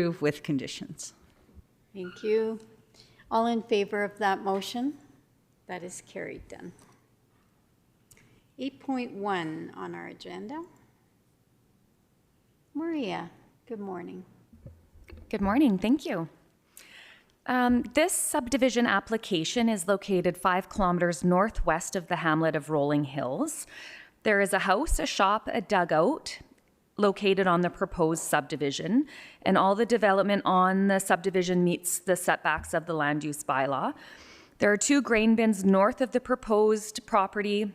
Approve with conditions. Thank you. All in favor of that motion? That is carried then. 8.1 on our agenda. Maria, good morning. Good morning, thank you. This subdivision application is located 5 kilometers northwest of the hamlet of Rolling Hills. There is a house, a shop, a dugout located on the proposed subdivision, and all the development on the subdivision meets the setbacks of the land use bylaw. There are 2 grain bins north of the proposed property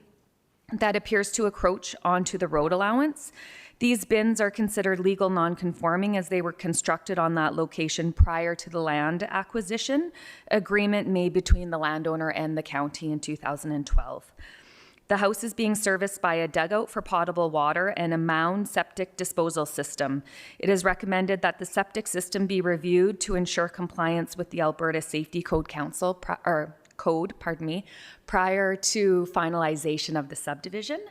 that appears to encroach onto the road allowance. These bins are considered legal non-conforming as they were constructed on that location prior to the land acquisition agreement made between the landowner and the county in 2012. The house is being serviced by a dugout for potable water and a mound septic disposal system. It is recommended that the septic system be reviewed to ensure compliance with the Alberta Safety Code Council prior to finalization of the subdivision.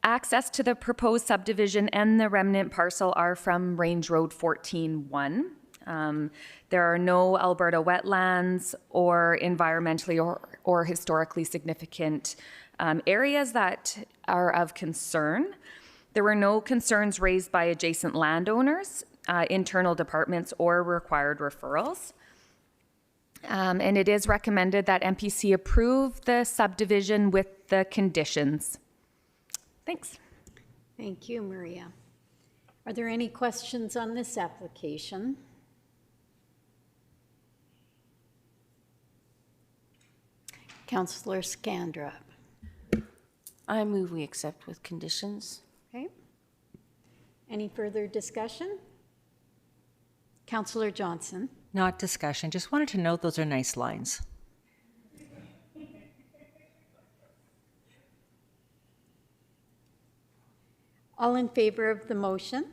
Access to the proposed subdivision and the remnant parcel are from Range Road 14-1. There are no Alberta wetlands or environmentally or historically significant areas that are of concern. There were no concerns raised by adjacent landowners, internal departments, or required referrals. And it is recommended that MPC approve the subdivision with the conditions. Thanks. Thank you, Maria. Are there any questions on this application? Councillor Scandra. I move we accept with conditions. Okay. Any further discussion? Councillor Johnson. Not discussion. Just wanted to note those are nice lines. All in favor of the motion?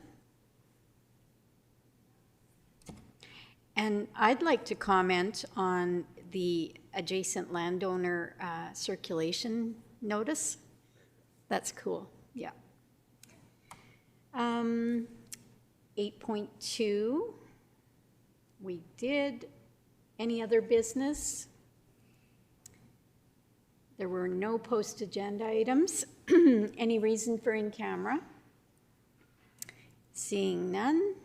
And I'd like to comment on the adjacent landowner circulation notice. That's cool, yeah. 8.2, we did. Any other business? There were no post-agenda items. Any reason for in-camera? Seeing none.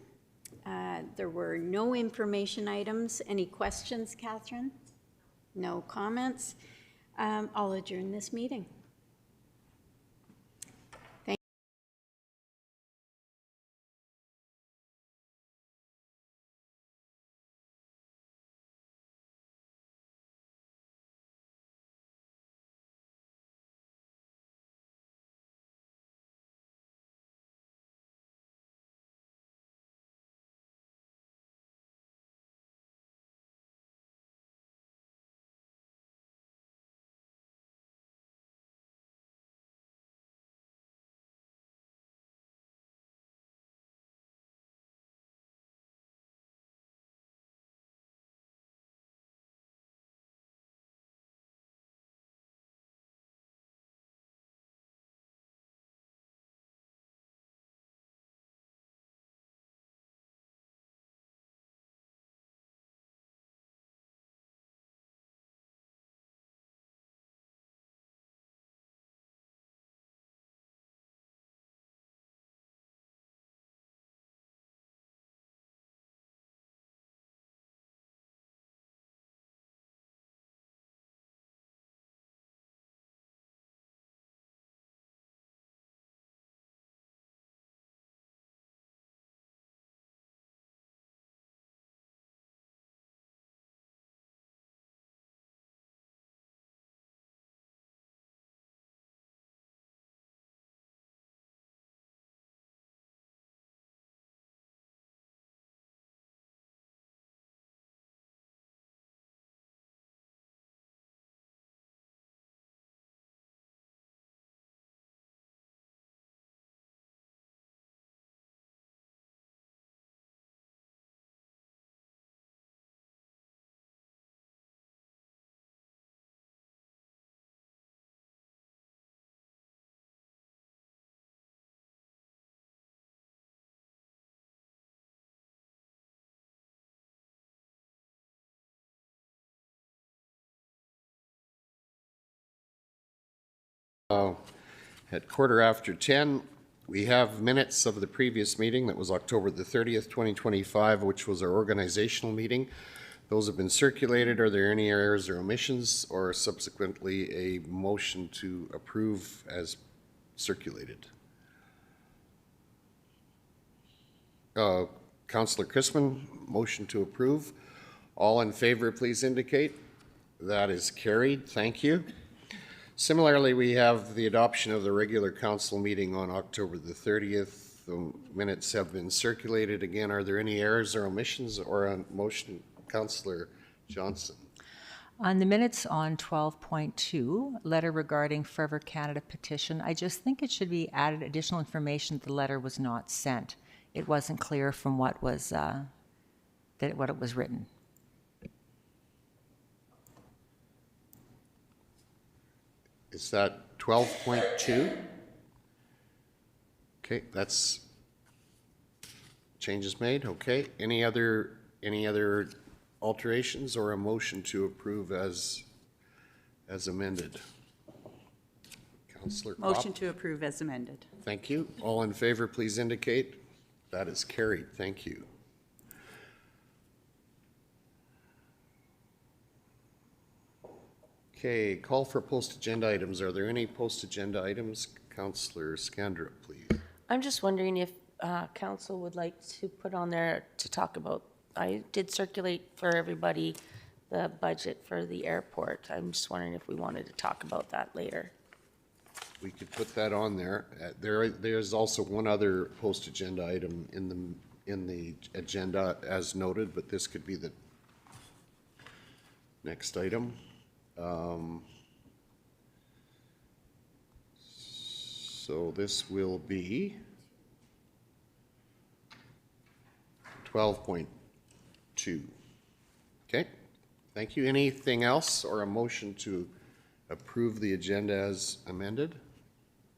There were no information items. Any questions, Catherine? No comments. I'll adjourn this meeting. At 10:15, we have minutes of the previous meeting that was October the 30th, 2025, which was our organizational meeting. Those have been circulated. Are there any errors or omissions, or subsequently a motion to approve as circulated? Councillor Chrisman, motion to approve. All in favor, please indicate. That is carried. Thank you. Similarly, we have the adoption of the regular council meeting on October the 30th. The minutes have been circulated. Again, are there any errors or omissions, or a motion? Councillor Johnson. On the minutes on 12.2, letter regarding Forever Canada petition, I just think it should be added additional information that the letter was not sent. It wasn't clear from what was what it was written. Is that 12.2? Okay, that's changes made. Okay, any other alterations or a motion to approve as amended? Councillor Kopp. Motion to approve as amended. Thank you. All in favor, please indicate. That is carried. Thank you. Okay, call for post-agenda items. Are there any post-agenda items? Councillor Scandra, please. I'm just wondering if council would like to put on there to talk about, I did circulate for everybody the budget for the airport. I'm just wondering if we wanted to talk about that later. We could put that on there. There's also one other post-agenda item in the agenda as noted, but this could be the next item. So this will be 12.2. Okay, thank you. Anything else or a motion to approve the agenda as amended?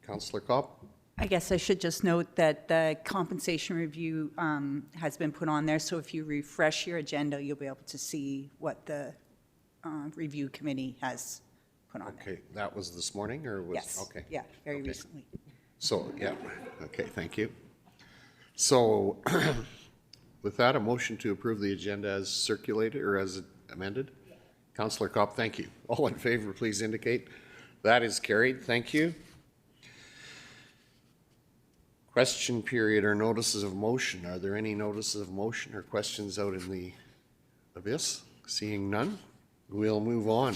Councillor Kopp? I guess I should just note that the compensation review has been put on there, so if you refresh your agenda, you'll be able to see what the review committee has put on there. Okay, that was this morning or was? Yes, Okay. yeah, very Okay. recently. So, yeah, okay, thank you. So, with that, a motion to approve the agenda as circulated or as amended? Councillor Kopp, thank you. All in favor, please indicate. That is carried. Thank you. Question period or notices of motion. Are there any notices of motion or questions out in the abyss? Seeing none, we'll move on.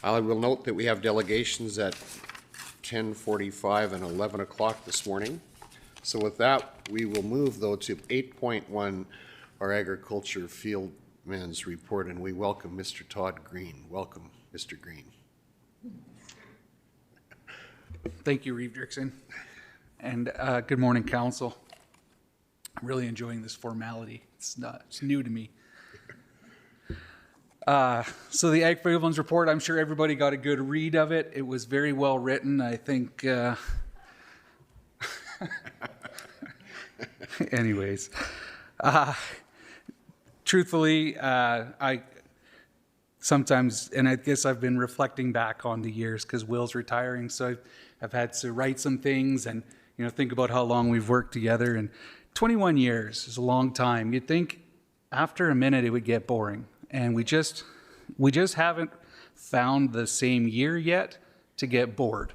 I will note that we have delegations at 10:45 and 11 o'clock this morning. So with that, we will move though to 8.1, our agriculture fieldman's report, and we welcome Mr. Todd Green. Welcome, Mr. Green. Thank you, Reeve Dixon. And good morning, Council. I'm really enjoying this formality. It's new to me. So the Ag Fieldman's report, I'm sure everybody got a good read of it. It was very well written. I think, anyways, truthfully, I sometimes, and I guess I've been reflecting back on the years because Will's retiring, so I've had to write some things and, you know, think about how long we've worked together. And 21 years is a long time. You'd think after a minute it would get boring. And we just haven't found the same year yet to get bored.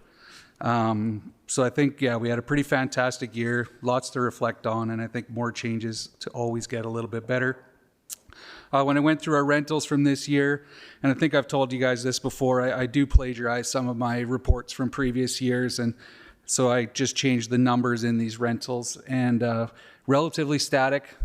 So I think, yeah, we had a pretty fantastic year, lots to reflect on, and I think more changes to always get a little bit better. When I went through our rentals from this year, and I think I've told you guys this before, I do plagiarize some of my reports from previous years, and so I just changed the numbers in these rentals. And relatively static,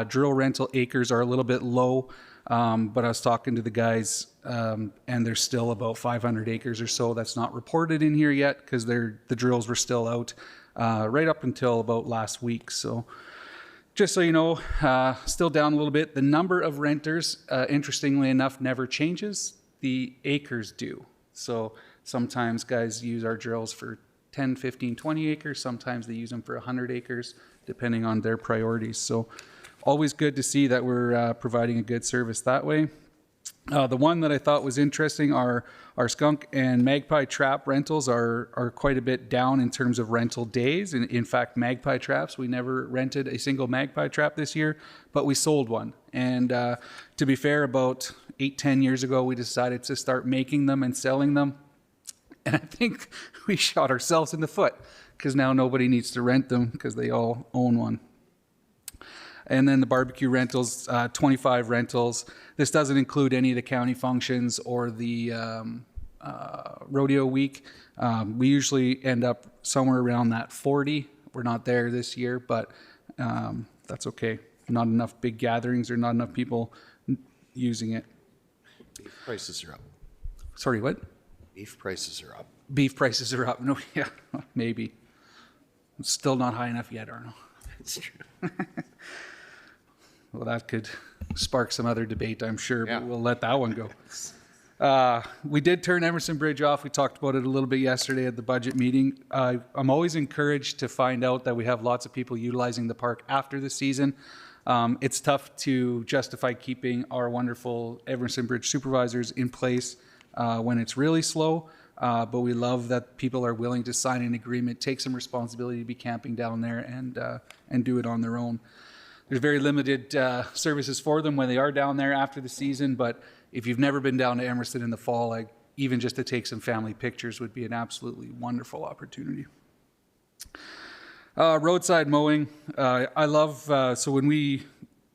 drill rental acres are a little bit low. But I was talking to the guys, and there's still about 500 acres or so that's not reported in here yet because the drills were still out right up until about last week. So just so you know, still down a little bit. The number of renters, interestingly enough, never changes. The acres do. So sometimes guys use our drills for 10, 15, 20 acres. Sometimes they use them for 100 acres, depending on their priorities. So always good to see that we're providing a good service that way. The one that I thought was interesting are our skunk and magpie trap rentals are quite a bit down in terms of rental days. In fact, magpie traps, we never rented a single magpie trap this year, but we sold one. And to be fair, about 8-10 years ago, we decided to start making them and selling them. And I think we shot ourselves in the foot because now nobody needs to rent them because they all own one. And then the barbecue rentals, 25 rentals. This doesn't include any of the county functions or the rodeo week. We usually end up somewhere around that 40. We're not there this year, but that's okay. Not enough big gatherings or not enough people using it. Beef prices are up. Sorry, what? Beef prices are up. Beef prices are up. No, yeah, maybe. It's still not high enough yet, Arno. That's true. Well, that could spark some other debate, I'm sure, Yeah. but we'll let that one go. We did turn Emerson Bridge off. We talked about it a little bit yesterday at the budget meeting. I'm always encouraged to find out that we have lots of people utilizing the park after the season. It's tough to justify keeping our wonderful Emerson Bridge supervisors in place when it's really slow, but we love that people are willing to sign an agreement, take some responsibility to be camping down there and do it on their own. There's very limited services for them when they are down there after the season, but if you've never been down to Emerson in the fall, like even just to take some family pictures would be an absolutely wonderful opportunity. Roadside mowing, I love, so when we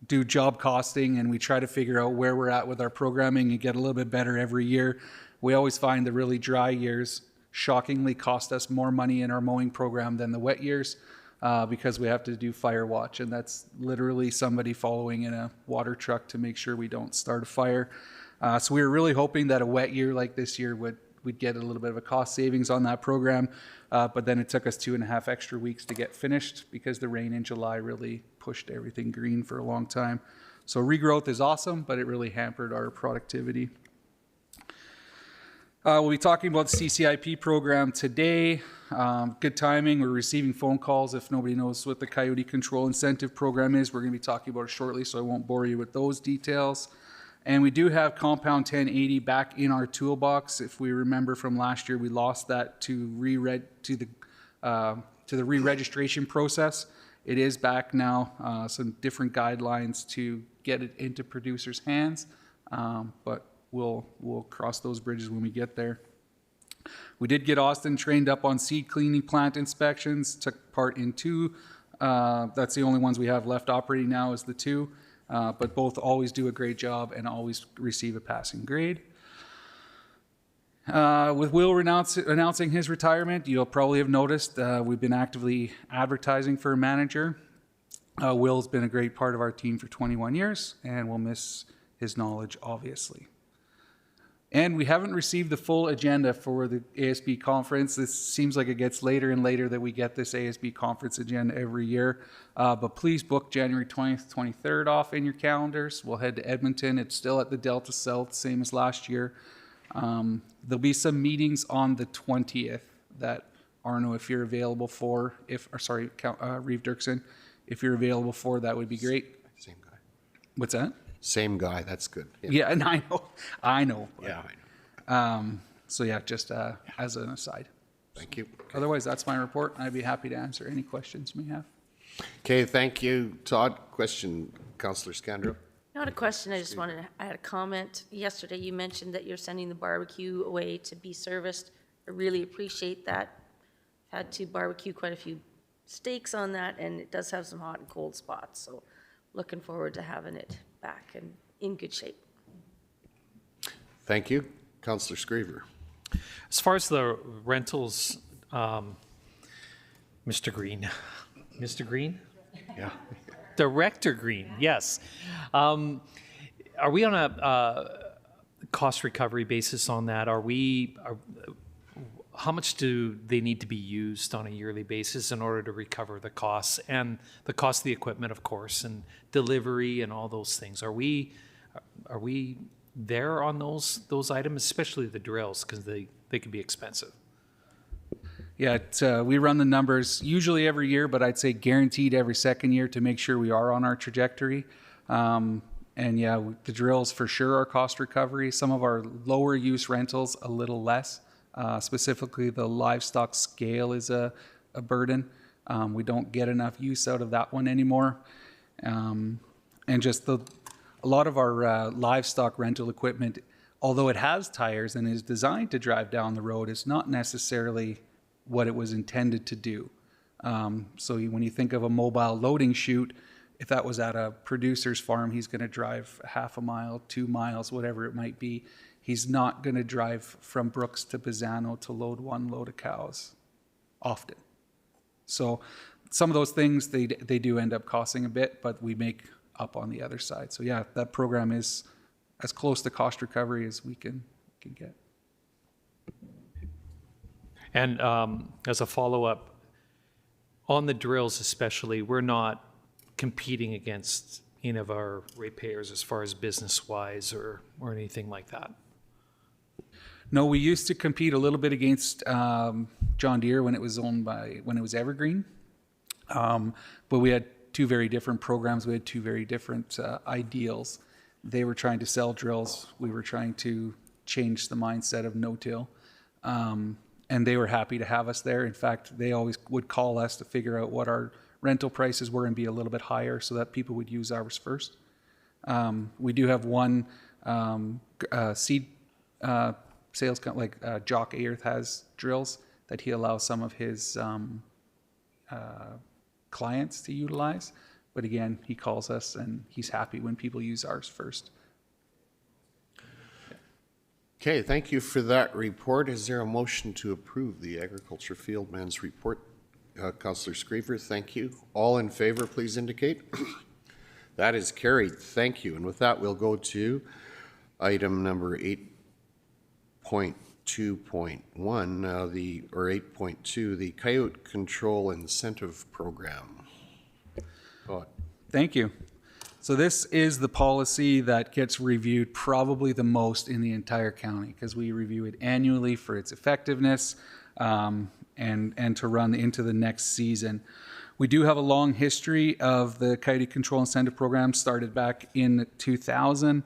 do job costing and we try to figure out where we're at with our programming and get a little bit better every year, we always find the really dry years shockingly cost us more money in our mowing program than the wet years. Because we have to do fire watch, and that's literally somebody following in a water truck to make sure we don't start a fire. So we were really hoping that a wet year like this year we'd get a little bit of a cost savings on that program, but then it took us 2.5 extra weeks to get finished because the rain in July really pushed everything green for a long time. So regrowth is awesome, but it really hampered our productivity. We'll be talking about the CCIP program today. Good timing. We're receiving phone calls. If nobody knows what the Coyote Control Incentive Program is, we're going to be talking about it shortly, so I won't bore you with those details. And we do have Compound 1080 back in our toolbox. If we remember from last year, we lost that to the re-registration process. It is back now. Some different guidelines to get it into producers' hands, but we'll cross those bridges when we get there. We did get Austin trained up on seed cleaning plant inspections, took part in 2. That's the only ones we have left operating now is the 2, but both always do a great job and always receive a passing grade. With Will announcing his retirement, you'll probably have noticed we've been actively advertising for a manager. Will's been a great part of our team for 21 years, and we'll miss his knowledge, obviously. And we haven't received the full agenda for the ASB conference. This seems like it gets later and later that we get this ASB conference agenda every year. But please book January 20th, 23rd off in your calendars. We'll head to Edmonton. It's still at the Delta South, same as last year. There'll be some meetings on the 20th that Arno, if you're available for, Reeve Dirksen, if you're available for, that would be great. Same guy. What's that? Same guy, that's good. Yeah, and I know. Yeah, I know. So yeah, just as an aside. Thank you. Otherwise, that's my report. I'd be happy to answer any questions you may have. Okay, thank you. Todd, question, Councillor Scandro. Not a question, I had a comment. Yesterday you mentioned that you're sending the barbecue away to be serviced. I really appreciate that. I've had to barbecue quite a few steaks on that, and it does have some hot and cold spots, so looking forward to having it back and in good shape. Thank you. Councillor Screever. As far as the rentals, Mr. Green? Yeah. Director Green, yes. Are we on a cost recovery basis on that? How much do they need to be used on a yearly basis in order to recover the costs and the cost of the equipment, of course, and delivery and all those things? Are we there on those items, especially the drills, because they can be expensive? Yeah, we run the numbers usually every year, but I'd say guaranteed every second year to make sure we are on our trajectory. And yeah, the drills for sure are cost recovery. Some of our lower use rentals, a little less. Specifically, the livestock scale is a burden. We don't get enough use out of that one anymore. And just a lot of our livestock rental equipment, although it has tires and is designed to drive down the road, it's not necessarily what it was intended to do. So when you think of a mobile loading chute, if that was at a producer's farm, he's going to drive half a mile, 2 miles, whatever it might be. He's not going to drive from Brooks to Pisano to load one load of cows often. So some of those things, they do end up costing a bit, but we make up on the other side. So yeah, that program is as close to cost recovery as we can get. And as a follow-up, on the drills especially, we're not competing against any of our ratepayers as far as business-wise or anything like that. No, we used to compete a little bit against John Deere when it was Evergreen. But we had two very different programs. We had two very different ideals. They were trying to sell drills. We were trying to change the mindset of no-till. And they were happy to have us there. In fact, they always would call us to figure out what our rental prices were and be a little bit higher so that people would use ours first. We do have one seed sales company, like Jock Ayerth has drills that he allows some of his clients to utilize. But again, he calls us and he's happy when people use ours first. Okay, thank you for that report. Is there a motion to approve the agriculture fieldman's report? Councillor Screever, thank you. All in favor, please indicate. That is carried. Thank you. And with that, we'll go to item number 8.2.1, or 8.2, the Coyote Control Incentive Program. Go ahead. Thank you. So this is the policy that gets reviewed probably the most in the entire county because we review it annually for its effectiveness and to run into the next season. We do have a long history of the Coyote Control Incentive Program, started back in 2000.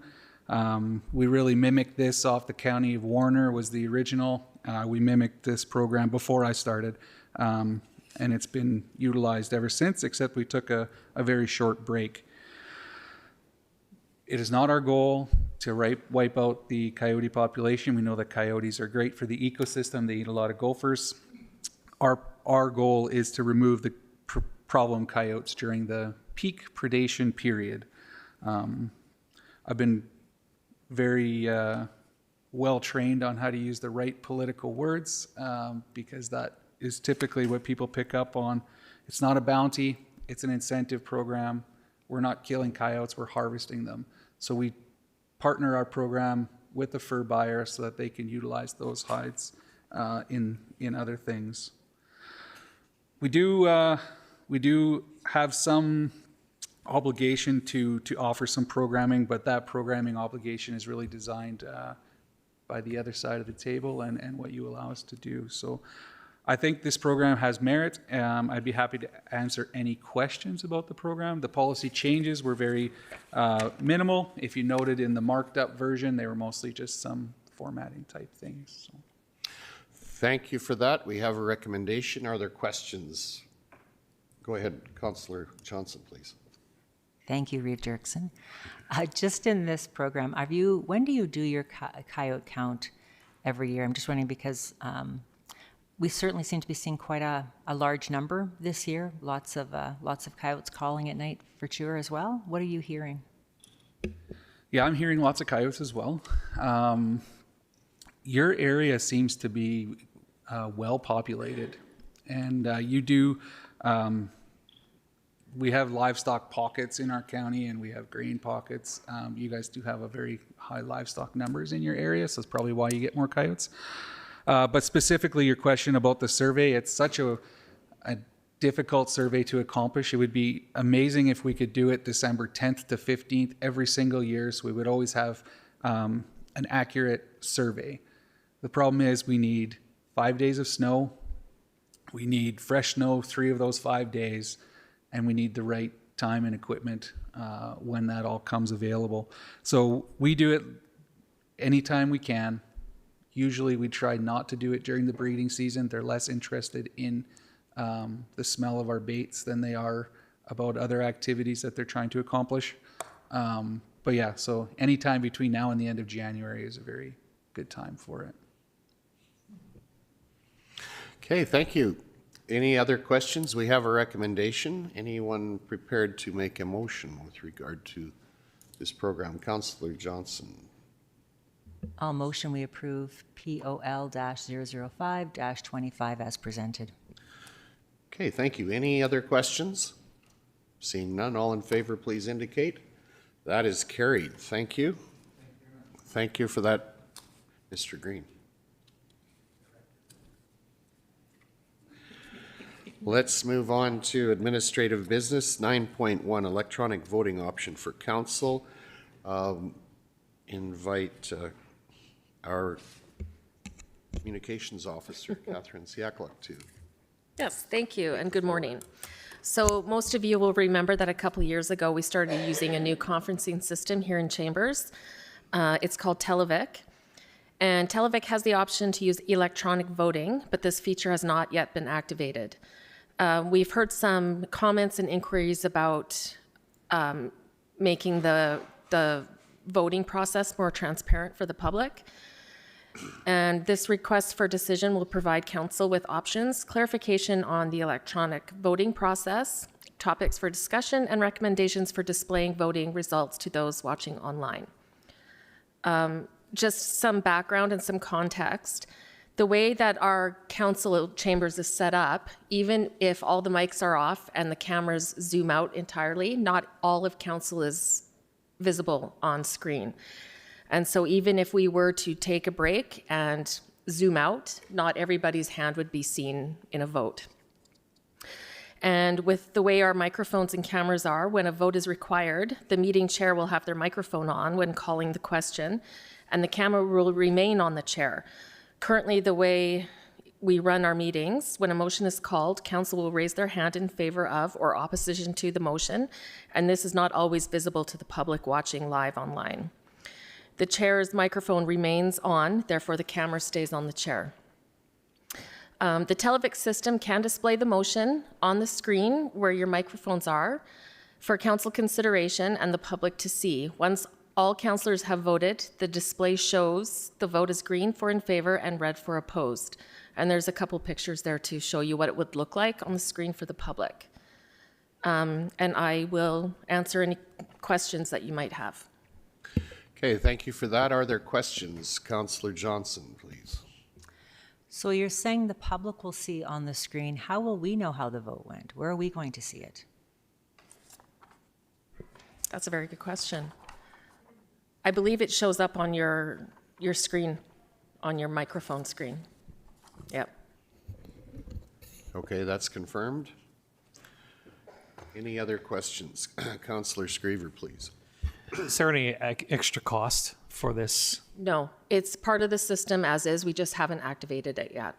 We really mimicked this off the County of Warner was the original. We mimicked this program before I started, and it's been utilized ever since, except we took a very short break. It is not our goal to wipe out the coyote population. We know that coyotes are great for the ecosystem. They eat a lot of gophers. Our goal is to remove the problem coyotes during the peak predation period. I've been very well trained on how to use the right political words because that is typically what people pick up on. It's not a bounty, it's an incentive program. We're not killing coyotes, we're harvesting them. So we partner our program with the fur buyer so that they can utilize those hides in other things. We do have some obligation to offer some programming, but that programming obligation is really designed by the other side of the table and what you allow us to do. So I think this program has merit. I'd be happy to answer any questions about the program. The policy changes were very minimal. If you noted in the marked up version, they were mostly just some formatting type things. So. Thank you for that. We have a recommendation. Are there questions? Go ahead, Councillor Johnson, please. Thank you, Reeve Dirksen. Just in this program, when do you do your coyote count every year? I'm just wondering because we certainly seem to be seeing quite a large number this year. Lots of coyotes calling at night for chur as well. What are you hearing? Yeah, I'm hearing lots of coyotes as well. Your area seems to be well populated, and you do. We have livestock pockets in our county, and we have grain pockets. You guys do have a very high livestock numbers in your area, so that's probably why you get more coyotes. But specifically, your question about the survey, it's such a difficult survey to accomplish. It would be amazing if we could do it December 10th to 15th every single year, so we would always have an accurate survey. The problem is we need 5 days of snow, we need fresh snow 3 of those 5 days, and we need the right time and equipment when that all comes available. So we do it anytime we can. Usually we try not to do it during the breeding season. They're less interested in the smell of our baits than they are about other activities that they're trying to accomplish. But yeah, so anytime between now and the end of January is a very good time for it. Okay, thank you. Any other questions? We have a recommendation. Anyone prepared to make a motion with regard to this program? Councillor Johnson. I'll motion we approve POL-005-25 as presented. Okay, thank you. Any other questions? Seeing none, all in favor, please indicate. That is carried. Thank you. Thank you for that, Mr. Green. Let's move on to administrative business. 9.1, electronic voting option for council. Invite our communications officer, Catherine Siakluk, to. Yes, thank you, and good morning. So most of you will remember that a couple years ago, we started using a new conferencing system here in Chambers. It's called Televic. And Televic has the option to use electronic voting, but this feature has not yet been activated. We've heard some comments and inquiries about making the voting process more transparent for the public. And this request for decision will provide council with options, clarification on the electronic voting process, topics for discussion, and recommendations for displaying voting results to those watching online. Just some background and some context. The way that our council chambers is set up, even if all the mics are off and the cameras zoom out entirely, not all of council is visible on screen. And so even if we were to take a break and zoom out, not everybody's hand would be seen in a vote. And with the way our microphones and cameras are, when a vote is required, the meeting chair will have their microphone on when calling the question, and the camera will remain on the chair. Currently, the way we run our meetings, when a motion is called, council will raise their hand in favor of or opposition to the motion, and this is not always visible to the public watching live online. The chair's microphone remains on, therefore the camera stays on the chair. The Televic system can display the motion on the screen where your microphones are for council consideration and the public to see. Once all councillors have voted, the display shows the vote is green for in favor and red for opposed. And there's a couple pictures there to show you what it would look like on the screen for the public. And I will answer any questions that you might have. Okay, thank you for that. Are there questions? Councillor Johnson, please. So you're saying the public will see on the screen. How will we know how the vote went? Where are we going to see it? That's a very good question. I believe it shows up on your screen, on your microphone screen. Yep. Okay, that's confirmed. Any other questions? Councillor Screever, please. Is there any extra cost for this? No, it's part of the system as is. We just haven't activated it yet.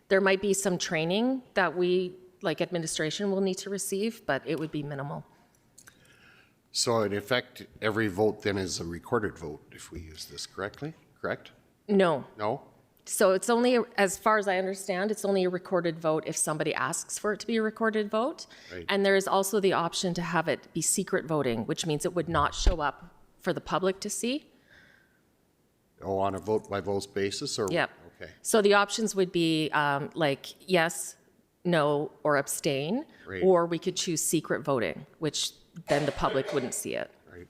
There might be some training that we, like administration, will need to receive, but it would be minimal. So in effect, every vote then is a recorded vote if we use this correctly, correct? No. No? So it's only, as far as I understand, it's only a recorded vote if somebody asks for it to be a recorded vote. Right. And there is also the option to have it be secret voting, which means it would not show up for the public to see. Oh, on a vote by vote basis or? Yep. Okay, So the options would be like yes, no, or abstain, Right. or we could choose secret voting, which then the public wouldn't see it. right.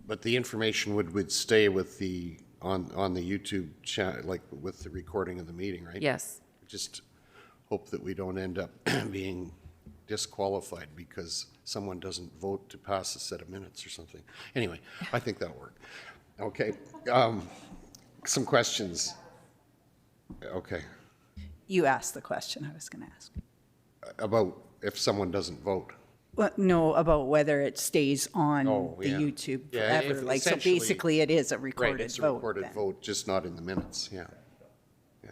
But the information would stay with the, on the YouTube channel, like with the recording of the meeting, right? Yes. Just hope that we don't end up being disqualified because someone doesn't vote to pass a set of minutes or something. Anyway, I think that'll work. Okay, some questions. Okay, You asked the question I was going to ask. about if someone doesn't vote. Well, no, about whether it stays on Oh, the yeah. YouTube Yeah, forever. if Like, so essentially- basically it is a Right, recorded it's a vote. recorded then. vote, just not in the minutes, yeah. Yeah.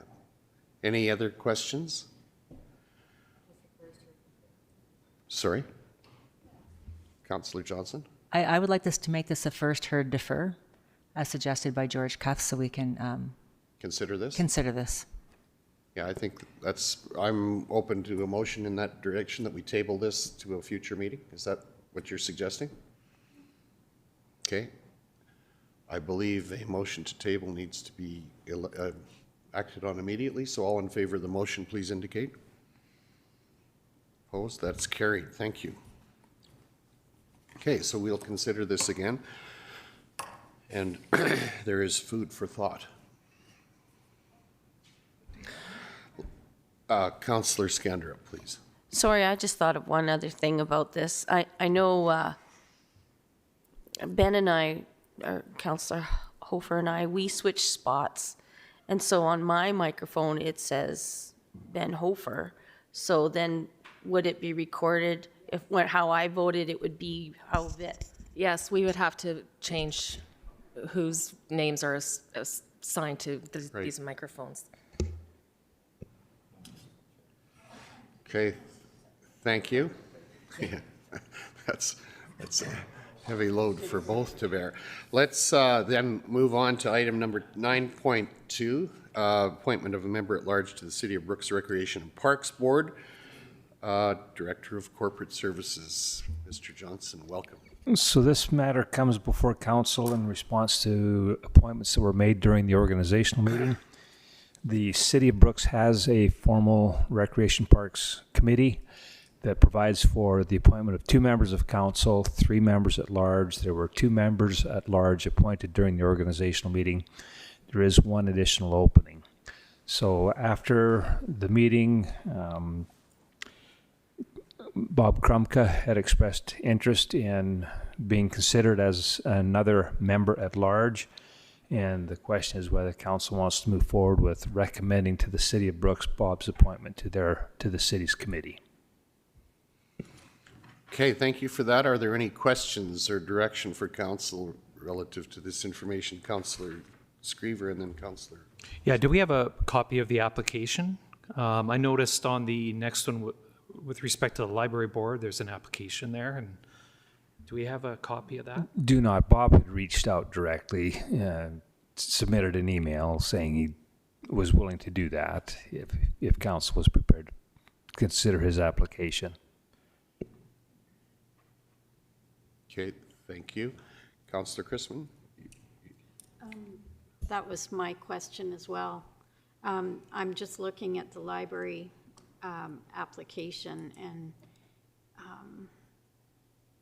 Any other questions? Sorry? Councillor Johnson? I would like this to make this a first heard defer, as suggested by George Cuff, so we can Consider this? consider this. Yeah, I think I'm open to a motion in that direction, that we table this to a future meeting. Is that what you're suggesting? Okay. I believe a motion to table needs to be acted on immediately, so all in favor of the motion, please indicate. Opposed? That's carried. Thank you. Okay, so we'll consider this again, and there is food for thought. Councillor Scanderup, please. Sorry, I just thought of one other thing about this. I know Ben and I, or Councillor Hofer and I, we switched spots. And so on my microphone, it says Ben Hofer. So then would it be recorded? If how I voted, it would be how that. Yes, we would have to change whose names are assigned to these microphones. Okay, thank you. Yeah, that's a heavy load for both to bear. Let's then move on to item number 9.2, appointment of a member at large to the City of Brooks Recreation and Parks Board. Director of Corporate Services, Mr. Johnson, welcome. So this matter comes before council in response to appointments that were made during the organizational meeting. The City of Brooks has a formal Recreation Parks Committee that provides for the appointment of 2 members of council, 3 members at large. There were 2 members at large appointed during the organizational meeting. There is 1 additional opening. So after the meeting, Bob Krumka had expressed interest in being considered as another member at large. And the question is whether council wants to move forward with recommending to the City of Brooks Bob's appointment to the city's committee. Okay, thank you for that. Are there any questions or direction for council relative to this information? Councillor Screever and then Councillor. Yeah, do we have a copy of the application? I noticed on the next one with respect to the library board, there's an application there, and do we have a copy of that? Do not. Bob had reached out directly, submitted an email saying he was willing to do that if council was prepared to consider his application. Okay, thank you. Councillor Chrisman? That was my question as well. I'm just looking at the library application, and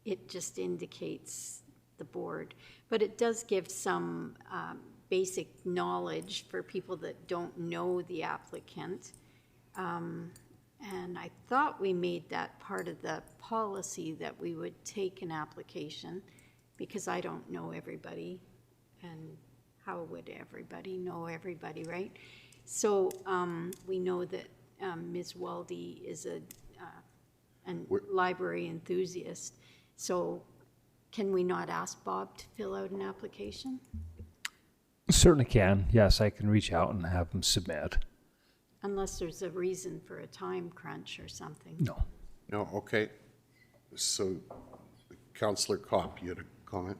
it just indicates the board. But it does give some basic knowledge for people that don't know the applicant. And I thought we made that part of the policy, that we would take an application, because I don't know everybody, and how would everybody know everybody, right? So we know that Ms. Waldy is a library enthusiast. So can we not ask Bob to fill out an application? Certainly can. Yes, I can reach out and have him submit. Unless there's a reason for a time crunch or something. No. No, okay. So Councillor Kopp, you had a comment?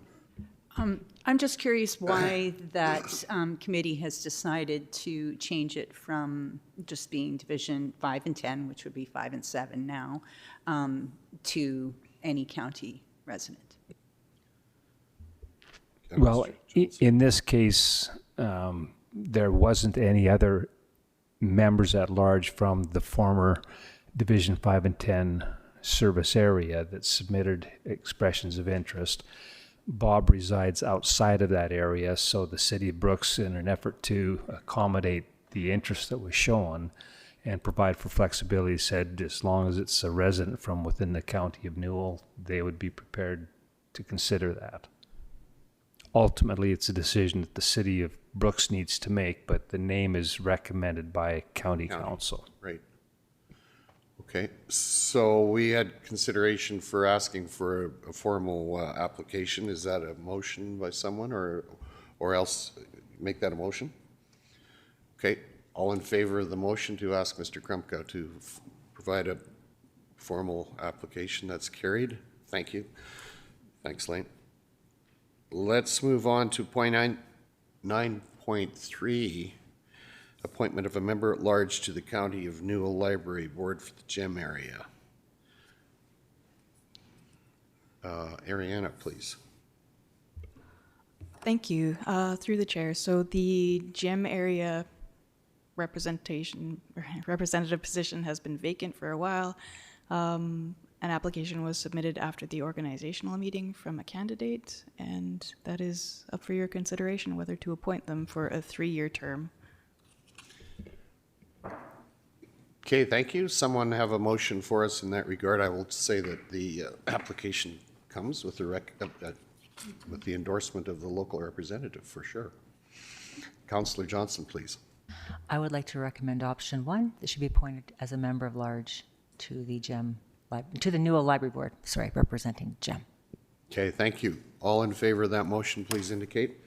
I'm just curious why that committee has decided to change it from just being Division 5 and 10, which would be 5 and 7 now, to any county resident. Well, in this case, there wasn't any other members at large from the former Division 5 and 10 service area that submitted expressions of interest. Bob resides outside of that area, so the City of Brooks, in an effort to accommodate the interest that was shown and provide for flexibility, said as long as it's a resident from within the county of Newell, they would be prepared to consider that. Ultimately, it's a decision that the City of Brooks needs to make, but the name is recommended by County Council. Right. Okay, so we had consideration for asking for a formal application. Is that a motion by someone, or else make that a motion? Okay, all in favor of the motion to ask Mr. Krumka to provide a formal application? That's carried. Thank you. Thanks, Lane. Let's move on to point 9.3, appointment of a member at large to the County of Newell Library Board for the GEM area. Ariana, please. Thank you. Through the chair. So the GEM area representative position has been vacant for a while. An application was submitted after the organizational meeting from a candidate, and that is up for your consideration whether to appoint them for a 3-year term. Okay, thank you. Someone have a motion for us in that regard? I will say that the application comes with the endorsement of the local representative, for sure. Councillor Johnson, please. I would like to recommend option 1, that should be appointed as a member of large to the to the Newell Library Board, representing GEM. Okay, thank you. All in favor of that motion, please indicate.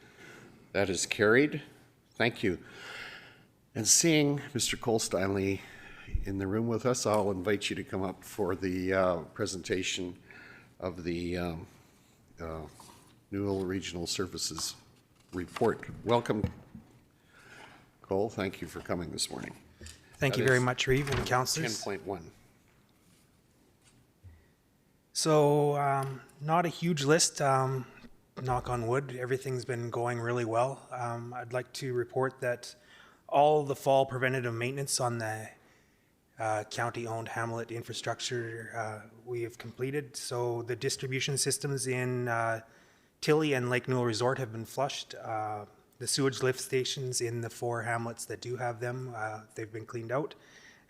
That is carried. Thank you. And seeing Mr. Cole Steinley in the room with us, I'll invite you to come up for the presentation of the Newell Regional Services report. Welcome, Cole. Thank you for coming this morning. Thank you very much, Reeve and councillors. 10.1. So, not a huge list. Knock on wood, everything's been going really well. I'd like to report that all the fall preventative maintenance on the county-owned hamlet infrastructure we have completed. So the distribution systems in Tilly and Lake Newell Resort have been flushed. The sewage lift stations in the 4 hamlets that do have them, they've been cleaned out.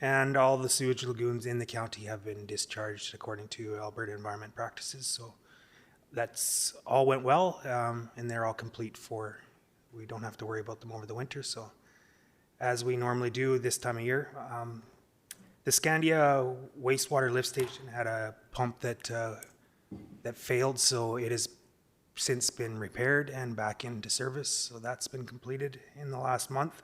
And all the sewage lagoons in the county have been discharged according to Alberta environment practices. So that's all went well, and they're all complete we don't have to worry about them over the winter. So as we normally do this time of year, the Scandia wastewater lift station had a pump that failed, so it has since been repaired and back into service. So that's been completed in the last month.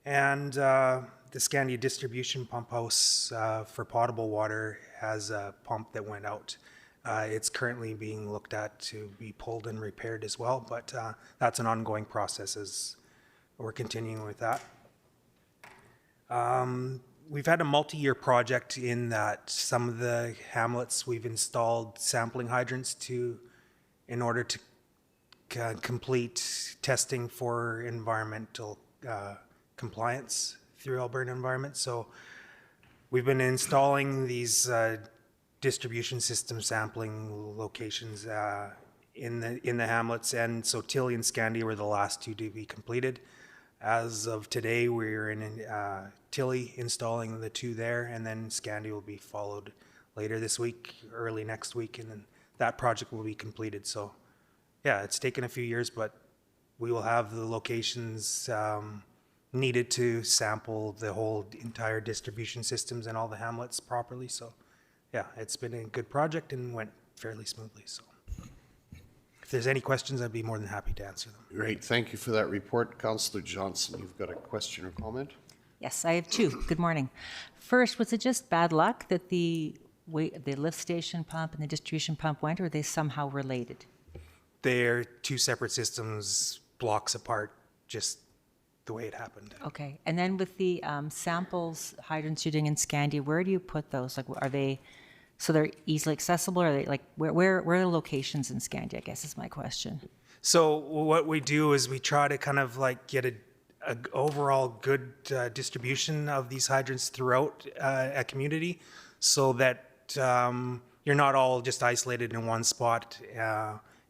And the Scandia distribution pump house for potable water has a pump that went out. It's currently being looked at to be pulled and repaired as well, but that's an ongoing process as we're continuing with that. We've had a multi-year project in that some of the hamlets we've installed sampling hydrants in order to complete testing for environmental compliance through Alberta Environment. So we've been installing these distribution system sampling locations in the hamlets, and so Tilly and Scandia were the last 2 to be completed. As of today, we're in Tilly installing the 2 there, and then Scandia will be followed later this week, early next week, and then that project will be completed. So yeah, it's taken a few years, but we will have the locations needed to sample the whole entire distribution systems and all the hamlets properly. So yeah, it's been a good project and went fairly smoothly. So if there's any questions, I'd be more than happy to answer them. Great, thank you for that report. Councillor Johnson, you've got a question or comment? Yes, I have 2. Good morning. First, was it just bad luck that the lift station pump and the distribution pump went, or are they somehow related? They're 2 separate systems, blocks apart, just the way it happened. Okay, and then with the samples, hydrants you're doing in Scandia, where do you put those? Like, are they, so they're easily accessible, or are they like, where are the locations in Scandia, I guess is my question. So what we do is we try to kind of like get a overall good distribution of these hydrants throughout a community, so that you're not all just isolated in one spot.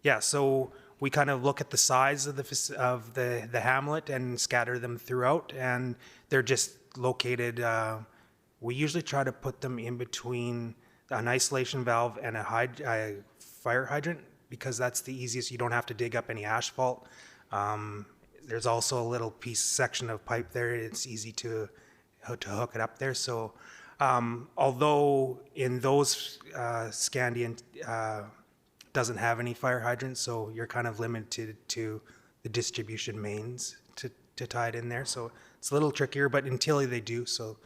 Yeah, so we kind of look at the size of the hamlet and scatter them throughout, and they're just located. We usually try to put them in between an isolation valve and a fire hydrant, because that's the easiest. You don't have to dig up any asphalt. There's also a little section of pipe there. It's easy to hook it up there. So although in those Scandian doesn't have any fire hydrants, so you're kind of limited to the distribution mains to tie it in there. So it's a little trickier, but in Tilly they do. So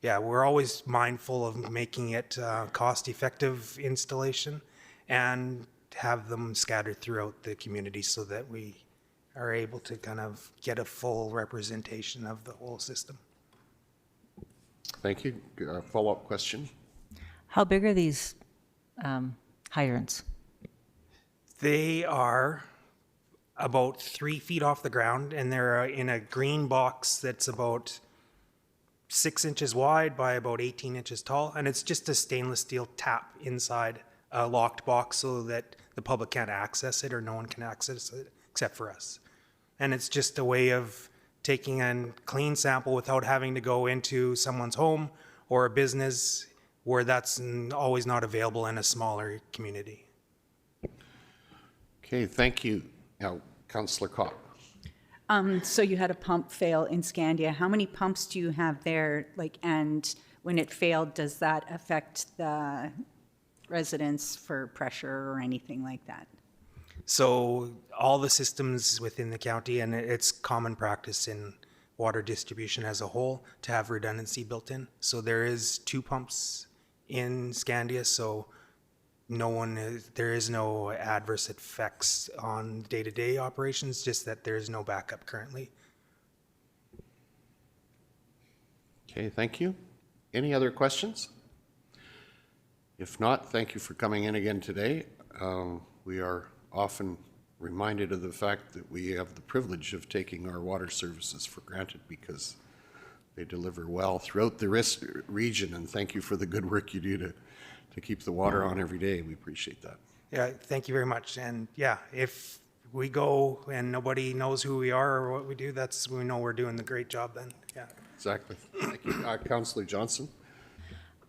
yeah, we're always mindful of making it cost-effective installation. And have them scattered throughout the community so that we are able to kind of get a full representation of the whole system. Thank you. Follow-up question? How big are these hydrants? They are about 3 feet off the ground, and they're in a green box that's about 6 inches wide by about 18 inches tall, and it's just a stainless steel tap inside a locked box so that the public can't access it or no one can access it except for us. And it's just a way of taking a clean sample without having to go into someone's home or a business where that's always not available in a smaller community. Okay, thank you. Now, Councillor Kopp. So you had a pump fail in Scandia. How many pumps do you have there? Like, and when it failed, does that affect the residents for pressure or anything like that? So all the systems within the county, and it's common practice in water distribution as a whole to have redundancy built in. So there is 2 pumps in Scandia, so there is no adverse effects on day-to-day operations, just that there is no backup currently. Okay, thank you. Any other questions? If not, thank you for coming in again today. We are often reminded of the fact that we have the privilege of taking our water services for granted because they deliver well throughout the region, and thank you for the good work you do to keep the water on every day. We appreciate that. Yeah, thank you very much. And yeah, if we go and nobody knows who we are or what we do, we know we're doing the great job then. Yeah. Exactly. Thank you. Councillor Johnson.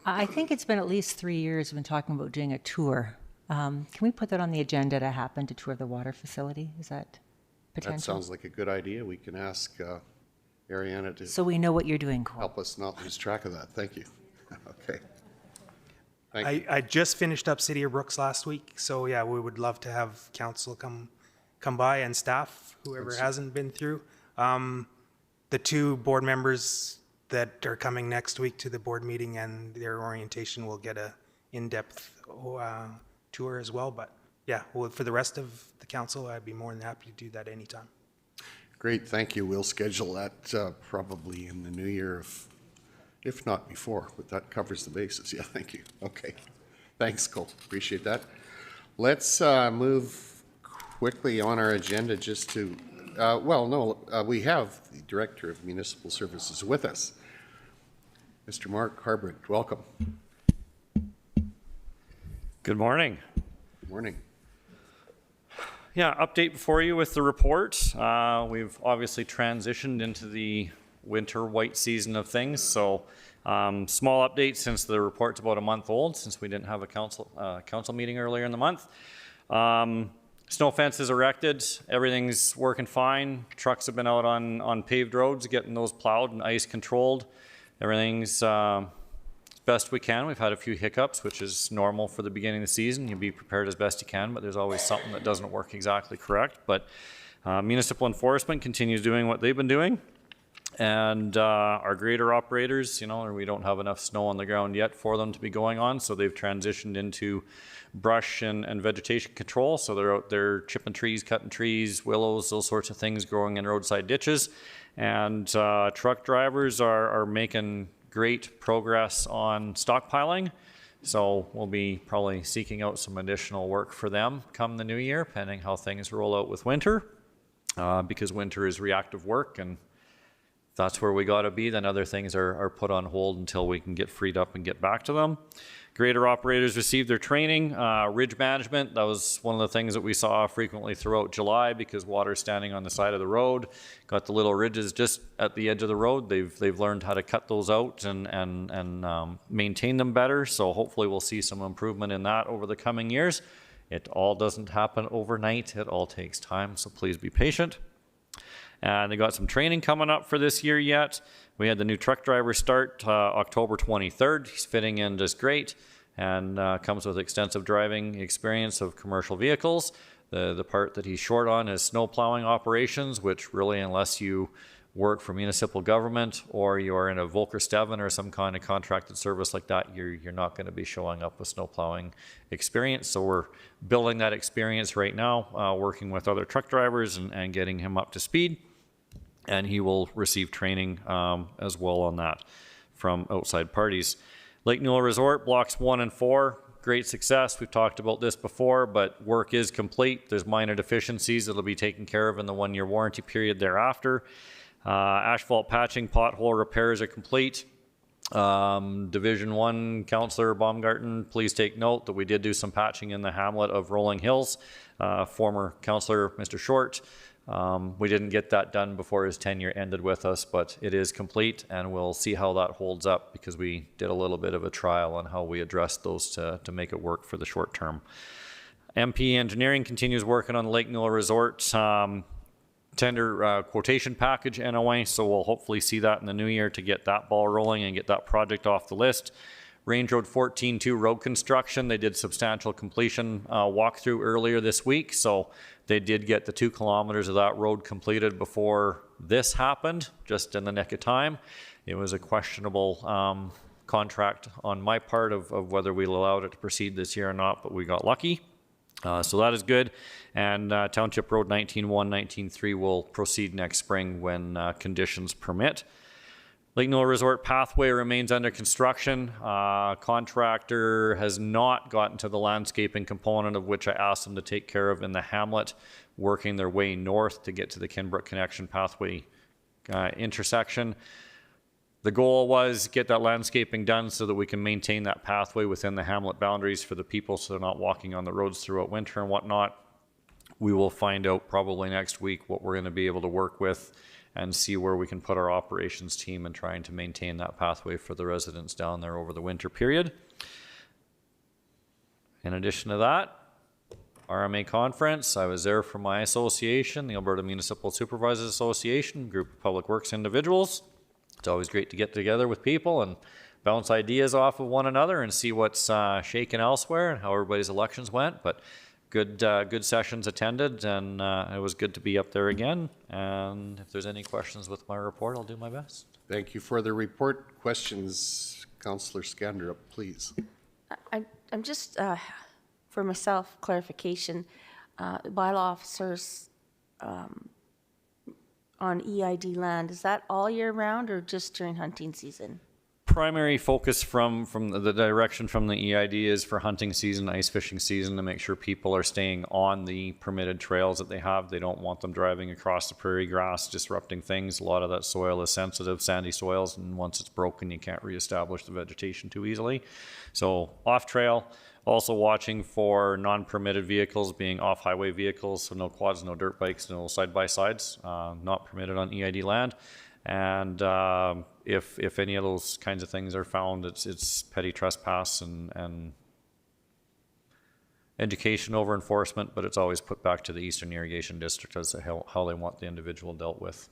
I think it's been at least 3 years we've been talking about doing a tour. Can we put that on the agenda to happen, to tour the water facility? Is that potential? That sounds like a good idea. We can ask Ariana to So we know what you're doing, Cole. help us not lose track of that. Thank you. Okay. I just finished up City of Brooks last week, so yeah, we would love to have council come by and staff, whoever hasn't been through. The 2 board members that are coming next week to the board meeting and their orientation will get a in-depth tour as well. But yeah, for the rest of the council, I'd be more than happy to do that anytime. Great, thank you. We'll schedule that probably in the new year, if not before, but that covers the bases. Yeah, thank you. Okay. Thanks, Cole. Appreciate that. Let's move quickly on our agenda just to, we have the Director of Municipal Services with us. Mr. Mark Harbert, welcome. Good morning. Good morning. Yeah, update before you with the report. We've obviously transitioned into the winter white season of things, so small update since the report's about a month old, since we didn't have a council meeting earlier in the month. Snow fence is erected, everything's working fine. Trucks have been out on paved roads getting those plowed and ice controlled. Everything's best we can. We've had a few hiccups, which is normal for the beginning of the season. You be prepared as best you can, but there's always something that doesn't work exactly correct. But municipal enforcement continues doing what they've been doing. And our grader operators, we don't have enough snow on the ground yet for them to be going on, so they've transitioned into brush and vegetation control. So they're out there chipping trees, cutting trees, willows, those sorts of things growing in roadside ditches. And truck drivers are making great progress on stockpiling. So we'll be probably seeking out some additional work for them come the new year, pending how things roll out with winter, because winter is reactive work, and that's where we got to be. Then other things are put on hold until we can get freed up and get back to them. Grader operators received their training. Ridge management, that was one of the things that we saw frequently throughout July because water standing on the side of the road. Got the little ridges just at the edge of the road. They've learned how to cut those out and maintain them better. So hopefully we'll see some improvement in that over the coming years. It all doesn't happen overnight. It all takes time, so please be patient. And they got some training coming up for this year yet. We had the new truck driver start October 23rd. He's fitting in just great and comes with extensive driving experience of commercial vehicles. The part that he's short on is snow plowing operations, which really, unless you work for municipal government or you're in a Volker Steven or some kind of contracted service like that, you're not going to be showing up with snow plowing experience. So we're building that experience right now, working with other truck drivers and getting him up to speed. And he will receive training as well on that from outside parties. Lake Newell Resort, blocks 1 and 4, great success. We've talked about this before, but work is complete. There's minor deficiencies that'll be taken care of in the 1-year warranty period thereafter. Asphalt patching, pothole repairs are complete. Division 1, Councillor Baumgarten, please take note that we did do some patching in the hamlet of Rolling Hills. Former Councillor Mr. Short, we didn't get that done before his tenure ended with us, but it is complete, and we'll see how that holds up because we did a little bit of a trial on how we addressed those to make it work for the short term. MP Engineering continues working on the Lake Newell Resort tender quotation package NOA, so we'll hopefully see that in the new year to get that ball rolling and get that project off the list. Range Road 14-2 road construction, they did substantial completion walkthrough earlier this week, so they did get the 2 kilometers of that road completed before this happened, just in the nick of time. It was a questionable contract on my part of whether we allowed it to proceed this year or not, but we got lucky. So that is good. And Township Road 19-1, 19-3 will proceed next spring when conditions permit. Lake Newell Resort pathway remains under construction. Contractor has not gotten to the landscaping component, of which I asked them to take care of in the hamlet, working their way north to get to the Kinbrook Connection pathway intersection. The goal was get that landscaping done so that we can maintain that pathway within the hamlet boundaries for the people so they're not walking on the roads throughout winter and whatnot. We will find out probably next week what we're going to be able to work with and see where we can put our operations team in trying to maintain that pathway for the residents down there over the winter period. In addition to that, RMA conference, I was there for my association, the Alberta Municipal Supervisors Association, group of public works individuals. It's always great to get together with people and bounce ideas off of one another and see what's shaken elsewhere and how everybody's elections went. But good sessions attended, and it was good to be up there again. And if there's any questions with my report, I'll do my best. Thank you for the report. Questions, Councillor Skanderup, please. I'm just, for myself, clarification, bylaw officers on EID land, is that all year round or just during hunting season? Primary focus from the direction from the EID is for hunting season, ice fishing season, to make sure people are staying on the permitted trails that they have. They don't want them driving across the prairie grass, disrupting things. A lot of that soil is sensitive, sandy soils, and once it's broken, you can't reestablish the vegetation too easily. So off trail, also watching for non-permitted vehicles being off-highway vehicles, so no quads, no dirt bikes, no side-by-sides, not permitted on EID land. And if any of those kinds of things are found, it's petty trespass and education over enforcement, but it's always put back to the Eastern Irrigation District as to how they want the individual dealt with.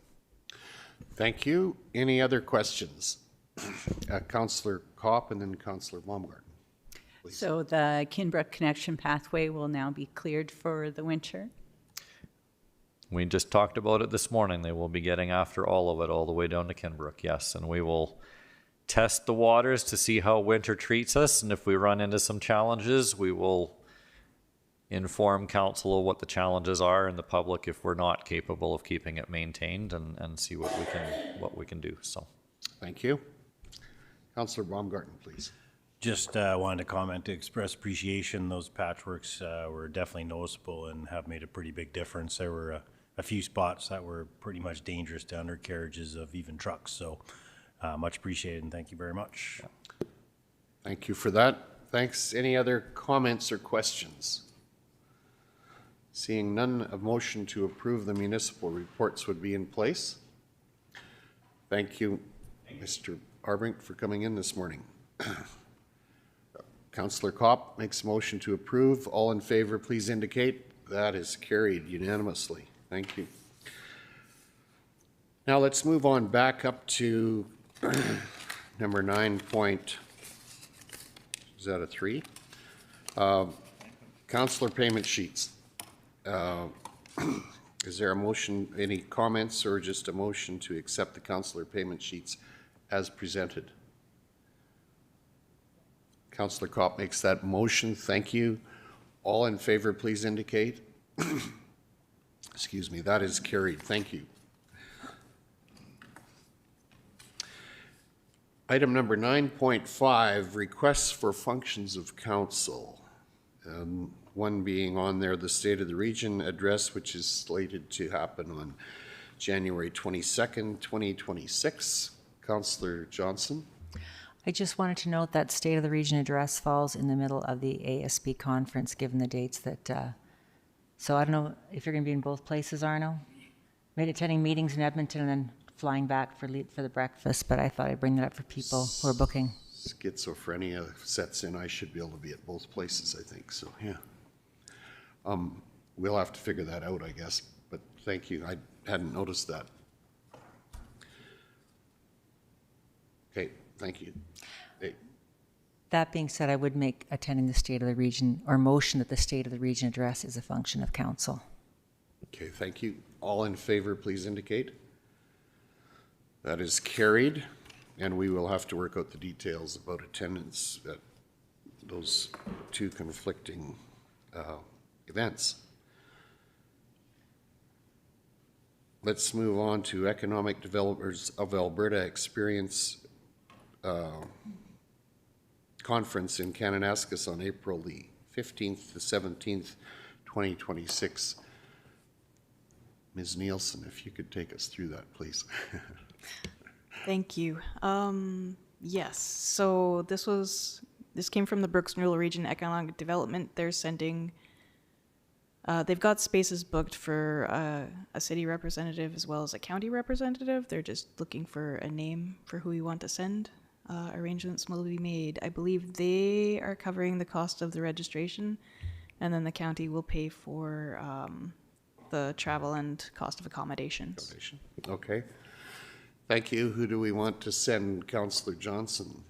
Thank you. Any other questions? Councillor Kopp and then Councillor Baumgarten. Please. So the Kinbrook Connection pathway will now be cleared for the winter? We just talked about it this morning. They will be getting after all of it all the way down to Kinbrook, yes. And we will test the waters to see how winter treats us. And if we run into some challenges, we will inform council of what the challenges are and the public if we're not capable of keeping it maintained and see what we can do. So, thank you. Councillor Baumgarten, please. Just wanted to comment to express appreciation. Those patchworks were definitely noticeable and have made a pretty big difference. There were a few spots that were pretty much dangerous to undercarriages of even trucks. So much appreciated, and thank you very much. Thank you for that. Thanks. Any other comments or questions? Seeing none, a motion to approve the municipal reports would be in place. Thank you, Mr. Arbrink, for coming in this morning. Councillor Kopp makes a motion to approve. All in favor, please indicate. That is carried unanimously. Thank you. Now let's move on back up to number 9 point, is that a 3? Councillor payment sheets. Is there a motion, any comments, or just a motion to accept the councillor payment sheets as presented? Councillor Kopp makes that motion. Thank you. All in favor, please indicate. Excuse me, that is carried. Thank you. Item number 9.5, requests for functions of council. One being on there, the State of the Region address, which is slated to happen on January 22nd, 2026. Councillor Johnson. I just wanted to note that State of the Region address falls in the middle of the ASB conference, given the dates that, so I don't know if you're going to be in both places, Arno? Maybe attending meetings in Edmonton and then flying back for the breakfast, but I thought I'd bring that up for people who are booking. Schizophrenia sets in. I should be able to be at both places, I think. So, yeah. We'll have to figure that out, I guess. But thank you. I hadn't noticed that. Okay, thank you. Hey. That being said, I would make attending the State of the Region, or motion that the State of the Region address is a function of council. Okay, thank you. All in favor, please indicate. That is carried, and we will have to work out the details about attendance at those two conflicting events. Let's move on to Economic Developers of Alberta Experience Conference in Kananaskis on April the 15th to 17th, 2026. Ms. Nielsen, if you could take us through that, please. Thank you. Yes, so this came from the Brooks and Rural Region Economic Development. They're sending, they've got spaces booked for a city representative as well as a county representative. They're just looking for a name for who we want to send. Arrangements will be made. I believe they are covering the cost of the registration, and then the county will pay for the travel and cost of accommodations. Okay. Thank you. Who do we want to send? Councillor Johnson.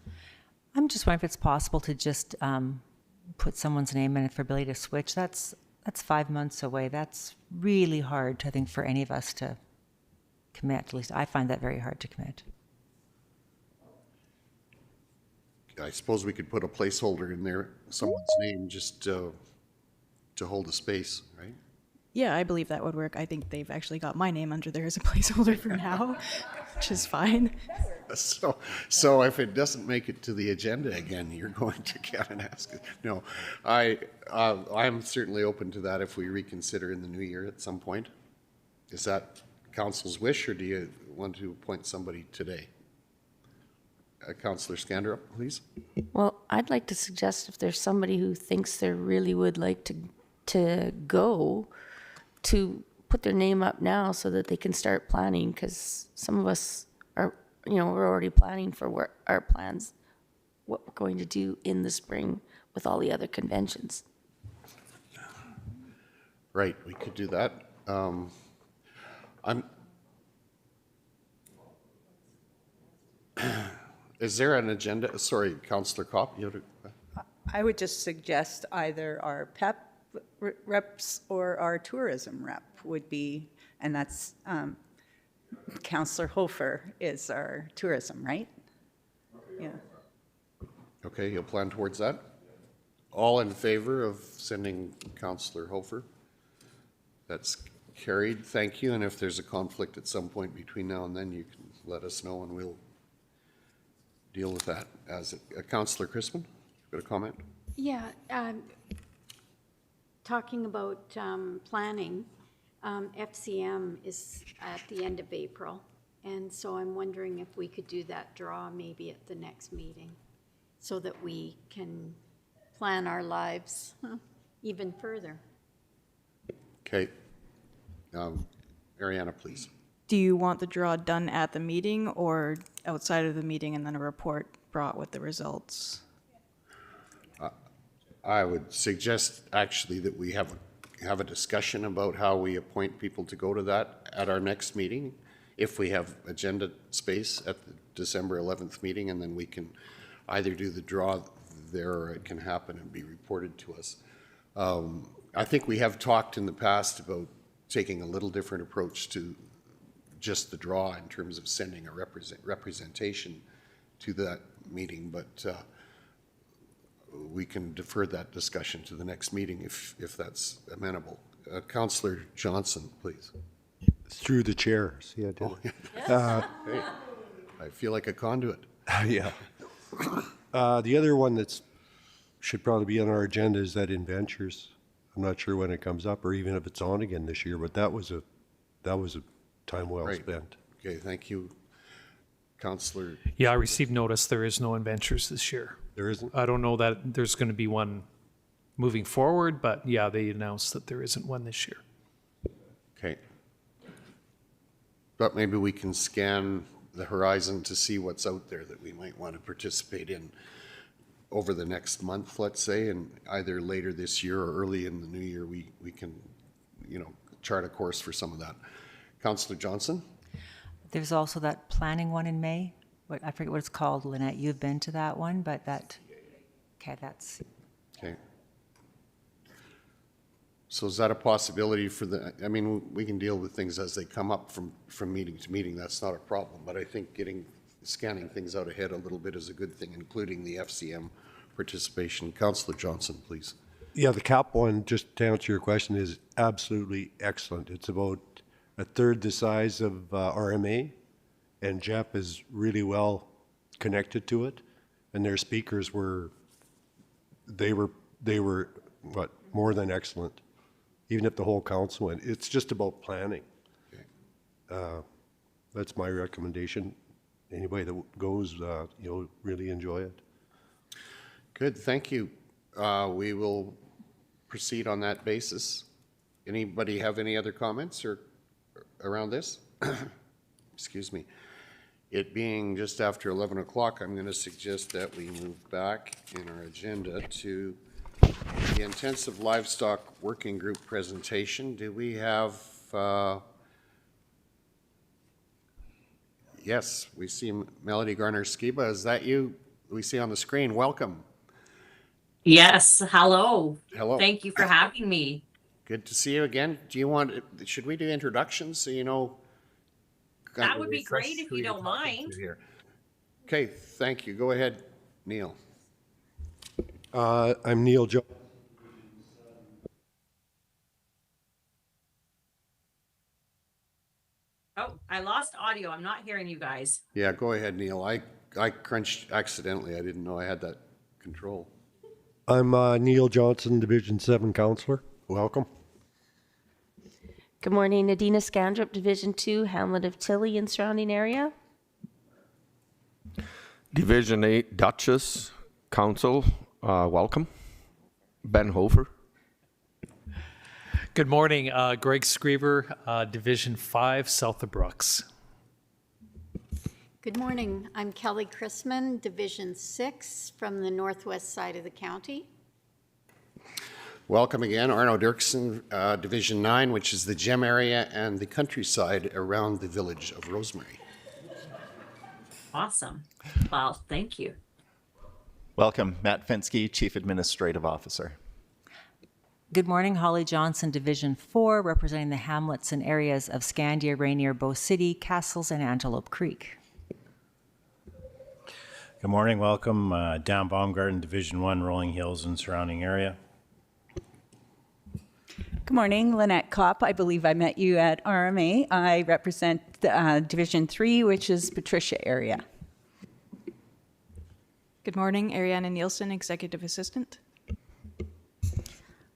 I'm just wondering if it's possible to just put someone's name in it for ability to switch. That's 5 months away. That's really hard, I think, for any of us to commit. At least I find that very hard to commit. I suppose we could put a placeholder in there, someone's name, just to hold a space, right? Yeah, I believe that would work. I think they've actually got my name under there as a placeholder for now, which is fine. So if it doesn't make it to the agenda again, you're going to Kananaskis. No, I'm certainly open to that if we reconsider in the new year at some point. Is that council's wish, or do you want to appoint somebody today? Councillor Skanderup, please. Well, I'd like to suggest if there's somebody who thinks they really would like to go, to put their name up now so that they can start planning, because some of us are, we're already planning for our plans, what we're going to do in the spring with all the other conventions. Right, we could do that. Is there an agenda? Sorry, Councillor Kopp. I would just suggest either our PEP reps or our tourism rep would be, and that's Councillor Hofer is our tourism, right? Yeah. Okay, you'll plan towards that? All in favor of sending Councillor Hofer? That's carried. Thank you. And if there's a conflict at some point between now and then, you can let us know and we'll deal with that. As Councillor Crispin, got a comment? Yeah, talking about planning, FCM is at the end of April, and so I'm wondering if we could do that draw maybe at the next meeting so that we can plan our lives even further. Okay. Ariana, please. Do you want the draw done at the meeting or outside of the meeting and then a report brought with the results? I would suggest actually that we have a discussion about how we appoint people to go to that at our next meeting, if we have agenda space at the December 11th meeting, and then we can either do the draw there or it can happen and be reported to us. I think we have talked in the past about taking a little different approach to just the draw in terms of sending a representation to that meeting, but we can defer that discussion to the next meeting if that's amenable. Councillor Johnson, please. Through the chair. See, I did. Hey, I feel like a conduit. Yeah. The other one that's should probably be on our agenda is that Inventures. I'm not sure when it comes up or even if it's on again this year, but that was a time well spent. Okay, thank you. Councillor. Yeah, I received notice there is no adventures this year. There isn't? I don't know that there's going to be one moving forward, but yeah, they announced that there isn't one this year. Okay. But maybe we can scan the horizon to see what's out there that we might want to participate in over the next month, let's say, and either later this year or early in the new year, we can, chart a course for some of that. Councillor Johnson? There's also that planning one in May. I forget what it's called, Lynette. You've been to that one, but that's. Okay. So is that a possibility for we can deal with things as they come up from meeting to meeting. That's not a problem. But I think scanning things out ahead a little bit is a good thing, including the FCM participation. Councillor Johnson, please. Yeah, the CAP one, just to answer your question, is absolutely excellent. It's about a third the size of RMA, and JEP is really well connected to it, and their speakers were more than excellent, even if the whole council went. It's just about planning. Okay. That's my recommendation. Anybody that goes, you'll really enjoy it. Good, thank you. We will proceed on that basis. Anybody have any other comments or around this? Excuse me. It being just after 11 o'clock, I'm going to suggest that we move back in our agenda to the intensive livestock working group presentation. Do we have, yes, we see Melody Garner Skiba. Is that you? We see on the screen. Welcome. Yes, hello. Hello. Thank you for having me. Good to see you again. Should we do introductions so you know? That would be great if you don't mind. Okay, thank you. Go ahead, Neil. I'm Neil Jones. Oh, I lost audio. I'm not hearing you guys. Yeah, go ahead, Neil. I crunched accidentally. I didn't know I had that control. I'm Neil Johnson, Division 7 Counselor. Welcome. Good morning, Nadina Scandrup, Division 2, Hamlet of Tilly and surrounding area. Division 8, Duchess, Council, welcome. Ben Hofer. Good morning, Greg Screever, Division 5, south of Brooks. Good morning. I'm Kelly Chrisman, Division 6 from the northwest side of the county. Welcome again, Arno Dirksen, Division 9, which is the gem area and the countryside around the village of Rosemary. Awesome. Well, thank you. Welcome, Matt Fensky, Chief Administrative Officer. Good morning, Holly Johnson, Division 4, representing the hamlets and areas of Scandia, Rainier, Bow City, Castles, and Antelope Creek. Good morning, welcome, Dan Baumgarten, Division 1, Rolling Hills and surrounding area. Good morning, Lynette Kopp. I believe I met you at RMA. I represent Division 3, which is Patricia area. Good morning, Ariana Nielsen, Executive Assistant.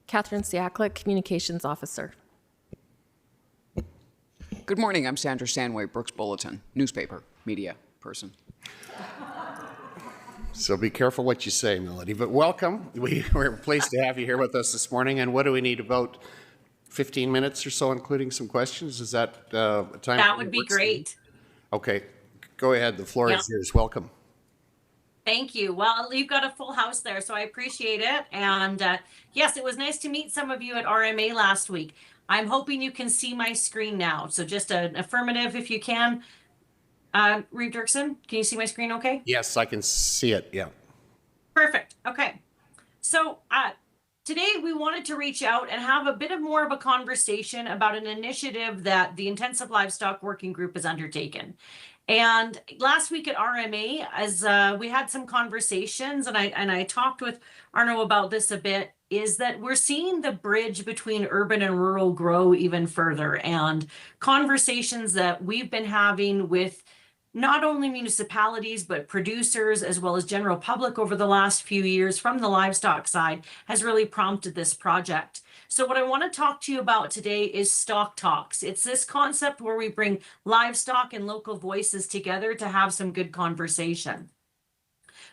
Catherine Siaklik, Communications Officer. Good morning, I'm Sandra Stanway, Brooks Bulletin, newspaper, media person. So be careful what you say, Melody, but welcome. We're pleased to have you here with us this morning. And what do we need, about 15 minutes or so, including some questions? Is that a time? That would be great. Okay, go ahead. The floor is yours. Welcome. Thank you. Well, you've got a full house there, so I appreciate it. And yes, it was nice to meet some of you at RMA last week. I'm hoping you can see my screen now. So just an affirmative if you can. Reeve Dirksen, can you see my screen okay? Yes, I can see it. Yeah. Perfect. Okay. So today we wanted to reach out and have a bit of more of a conversation about an initiative that the Intensive Livestock Working Group has undertaken. And last week at RMA, as we had some conversations, and I talked with Arno about this a bit, is that we're seeing the bridge between urban and rural grow even further. And conversations that we've been having with not only municipalities, but producers as well as general public over the last few years from the livestock side has really prompted this project. So what I want to talk to you about today is Stock Talks. It's this concept where we bring livestock and local voices together to have some good conversation.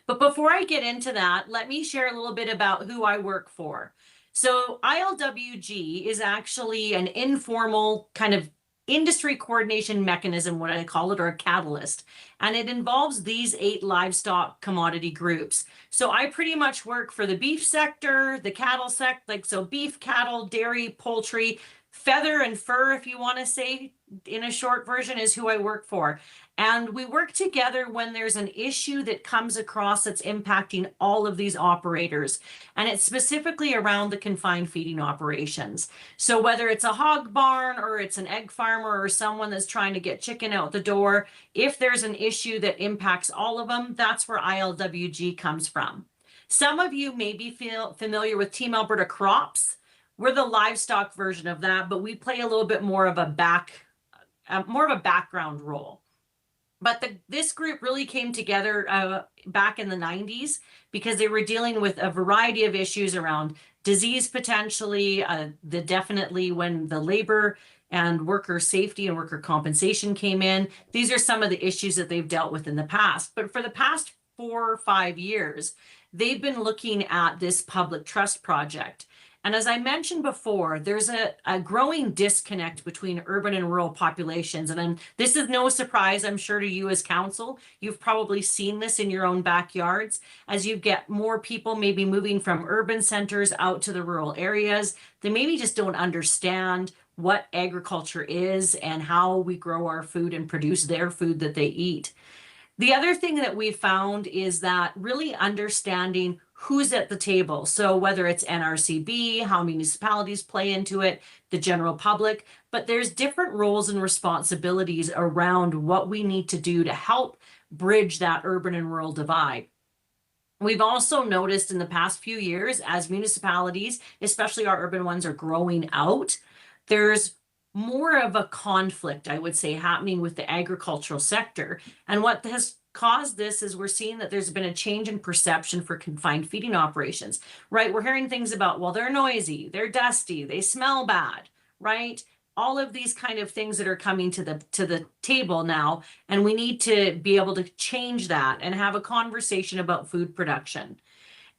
But before I get into that, let me share a little bit about who I work for. So ILWG is actually an informal kind of industry coordination mechanism, what I call it, or a catalyst. And it involves these 8 livestock commodity groups. So I pretty much work for the beef sector, the cattle sector, like so beef, cattle, dairy, poultry, feather and fur, if you want to say in a short version, is who I work for. And we work together when there's an issue that comes across that's impacting all of these operators. And it's specifically around the confined feeding operations. So whether it's a hog barn or it's an egg farmer or someone that's trying to get chicken out the door, if there's an issue that impacts all of them, that's where ILWG comes from. Some of you may be familiar with Team Alberta Crops. We're the livestock version of that, but we play a little bit more of a background role. But this group really came together back in the 90s because they were dealing with a variety of issues around disease potentially, definitely when the labor and worker safety and worker compensation came in. These are some of the issues that they've dealt with in the past. But for the past 4 or 5 years, they've been looking at this public trust project. And as I mentioned before, there's a growing disconnect between urban and rural populations. And this is no surprise, I'm sure, to you as council. You've probably seen this in your own backyards. As you get more people maybe moving from urban centers out to the rural areas, they maybe just don't understand what agriculture is and how we grow our food and produce their food that they eat. The other thing that we found is that really understanding who's at the table. So whether it's NRCB, how municipalities play into it, the general public, but there's different roles and responsibilities around what we need to do to help bridge that urban and rural divide. We've also noticed in the past few years, as municipalities, especially our urban ones, are growing out, there's more of a conflict, I would say, happening with the agricultural sector. And what has caused this is we're seeing that there's been a change in perception for confined feeding operations, right? We're hearing things about, well, they're noisy, they're dusty, they smell bad, right? All of these kind of things that are coming to the table now, and we need to be able to change that and have a conversation about food production.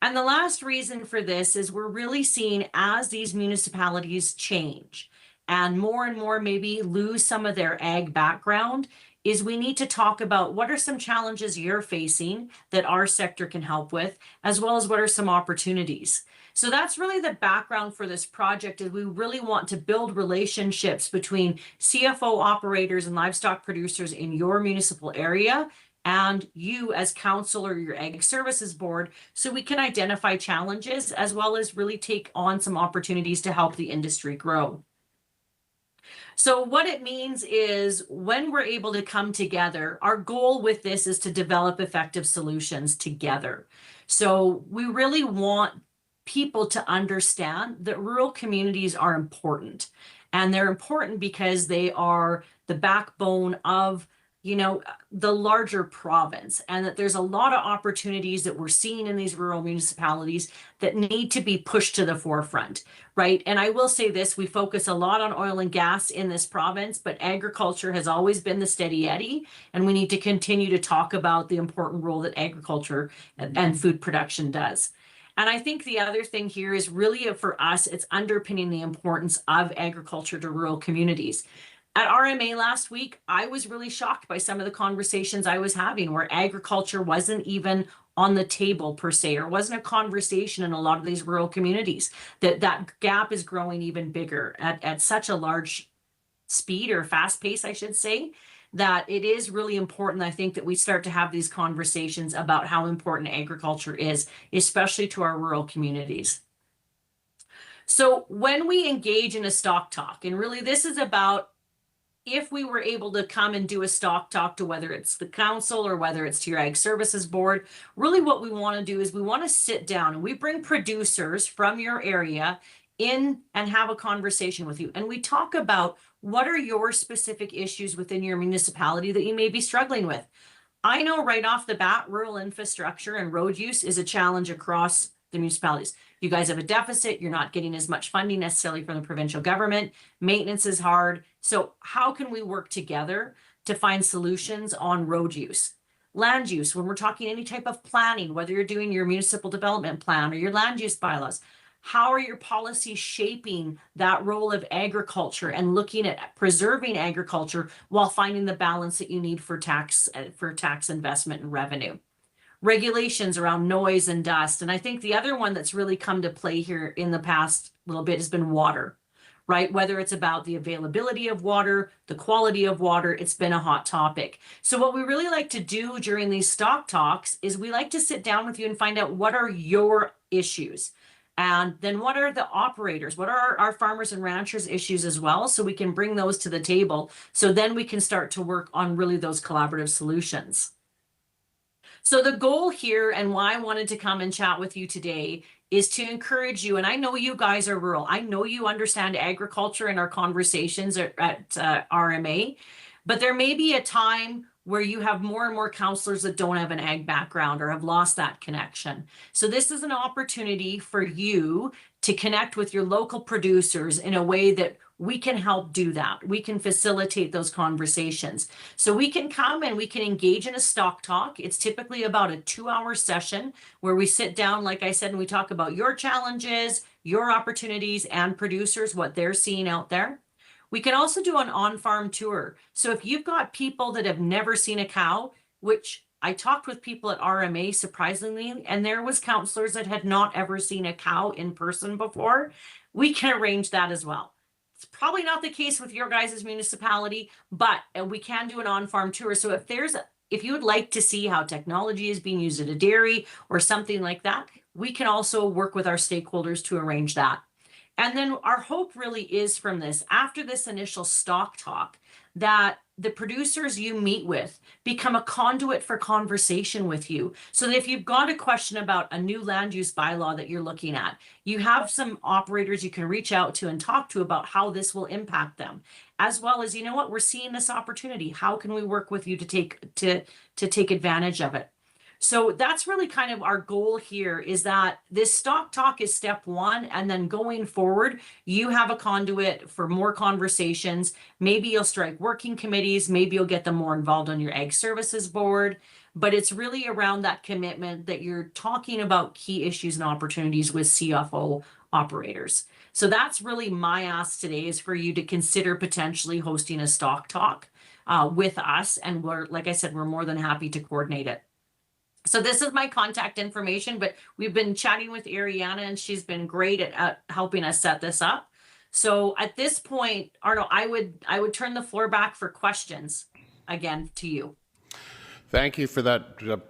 And the last reason for this is we're really seeing as these municipalities change and more maybe lose some of their ag background, is we need to talk about what are some challenges you're facing that our sector can help with, as well as what are some opportunities. So that's really the background for this project, is we really want to build relationships between CFO operators and livestock producers in your municipal area and you as council or your ag services board, so we can identify challenges as well as really take on some opportunities to help the industry grow. So what it means is when we're able to come together, our goal with this is to develop effective solutions together. So we really want people to understand that rural communities are important. And they're important because they are the backbone of, you know, the larger province, and that there's a lot of opportunities that we're seeing in these rural municipalities that need to be pushed to the forefront, right? And I will say this, we focus a lot on oil and gas in this province, but agriculture has always been the steady eddy, and we need to continue to talk about the important role that agriculture and food production does. And I think the other thing here is really for us, it's underpinning the importance of agriculture to rural communities. At RMA last week, I was really shocked by some of the conversations I was having where agriculture wasn't even on the table per se, or wasn't a conversation in a lot of these rural communities. That gap is growing even bigger at such a large speed, or fast pace, I should say, that it is really important, I think, that we start to have these conversations about how important agriculture is, especially to our rural communities. So when we engage in a stock talk, and really this is about if we were able to come and do a stock talk to whether it's the council or whether it's to your ag services board, really what we want to do is we want to sit down and we bring producers from your area in and have a conversation with you. And we talk about what are your specific issues within your municipality that you may be struggling with. I know right off the bat, rural infrastructure and road use is a challenge across the municipalities. You guys have a deficit. You're not getting as much funding necessarily from the provincial government. Maintenance is hard. So how can we work together to find solutions on road use? Land use, when we're talking any type of planning, whether you're doing your municipal development plan or your land use bylaws, how are your policies shaping that role of agriculture and looking at preserving agriculture while finding the balance that you need for tax investment and revenue? Regulations around noise and dust. And I think the other one that's really come to play here in the past little bit has been water, right? Whether it's about the availability of water, the quality of water, it's been a hot topic. So what we really like to do during these stock talks is we like to sit down with you and find out what are your issues. And then what are the operators? What are our farmers and ranchers' issues as well? So we can bring those to the table. So then we can start to work on really those collaborative solutions. So the goal here and why I wanted to come and chat with you today is to encourage you. And I know you guys are rural. I know you understand agriculture in our conversations at RMA, but there may be a time where you have more and more counselors that don't have an ag background or have lost that connection. So this is an opportunity for you to connect with your local producers in a way that we can help do that. We can facilitate those conversations. So we can come and we can engage in a stock talk. It's typically about a 2-hour session where we sit down, like I said, and we talk about your challenges, your opportunities, and producers, what they're seeing out there. We can also do an on-farm tour. So if you've got people that have never seen a cow, which I talked with people at RMA surprisingly, and there was counselors that had not ever seen a cow in person before, we can arrange that as well. It's probably not the case with your guys' municipality, but we can do an on-farm tour. So if you would like to see how technology is being used at a dairy or something like that, we can also work with our stakeholders to arrange that. And then our hope really is from this, after this initial stock talk, that the producers you meet with become a conduit for conversation with you. So that if you've got a question about a new land use bylaw that you're looking at, you have some operators you can reach out to and talk to about how this will impact them. As well as, you know what, we're seeing this opportunity. How can we work with you to take advantage of it? So that's really kind of our goal here, is that this stock talk is step one. And then going forward, you have a conduit for more conversations. Maybe you'll strike working committees. Maybe you'll get them more involved on your ag services board. But it's really around that commitment that you're talking about key issues and opportunities with CFO operators. So that's really my ask today, is for you to consider potentially hosting a stock talk with us. And like I said, we're more than happy to coordinate it. So this is my contact information, but we've been chatting with Ariana and she's been great at helping us set this up. So at this point, Arno, I would turn the floor back for questions again to you. Thank you for that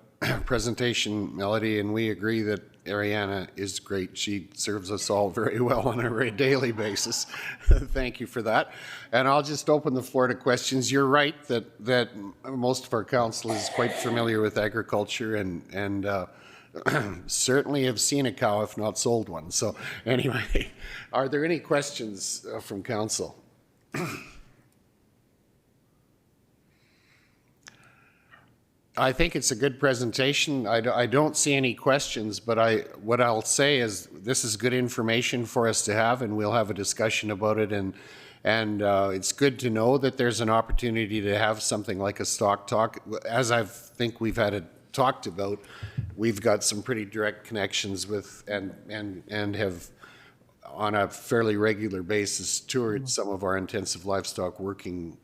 presentation, Melody, and we agree that Ariana is great. She serves us all very well on a daily basis. Thank you for that. And I'll just open the floor to questions. You're right that most of our council is quite familiar with agriculture and certainly have seen a cow, if not sold one. So anyway, are there any questions from council? I think it's a good presentation. I don't see any questions, but what I'll say is this is good information for us to have, and we'll have a discussion about it. And it's good to know that there's an opportunity to have something like a stock talk. As I think we've had it talked about, we've got some pretty direct connections with and have on a fairly regular basis toured some of our intensive livestock working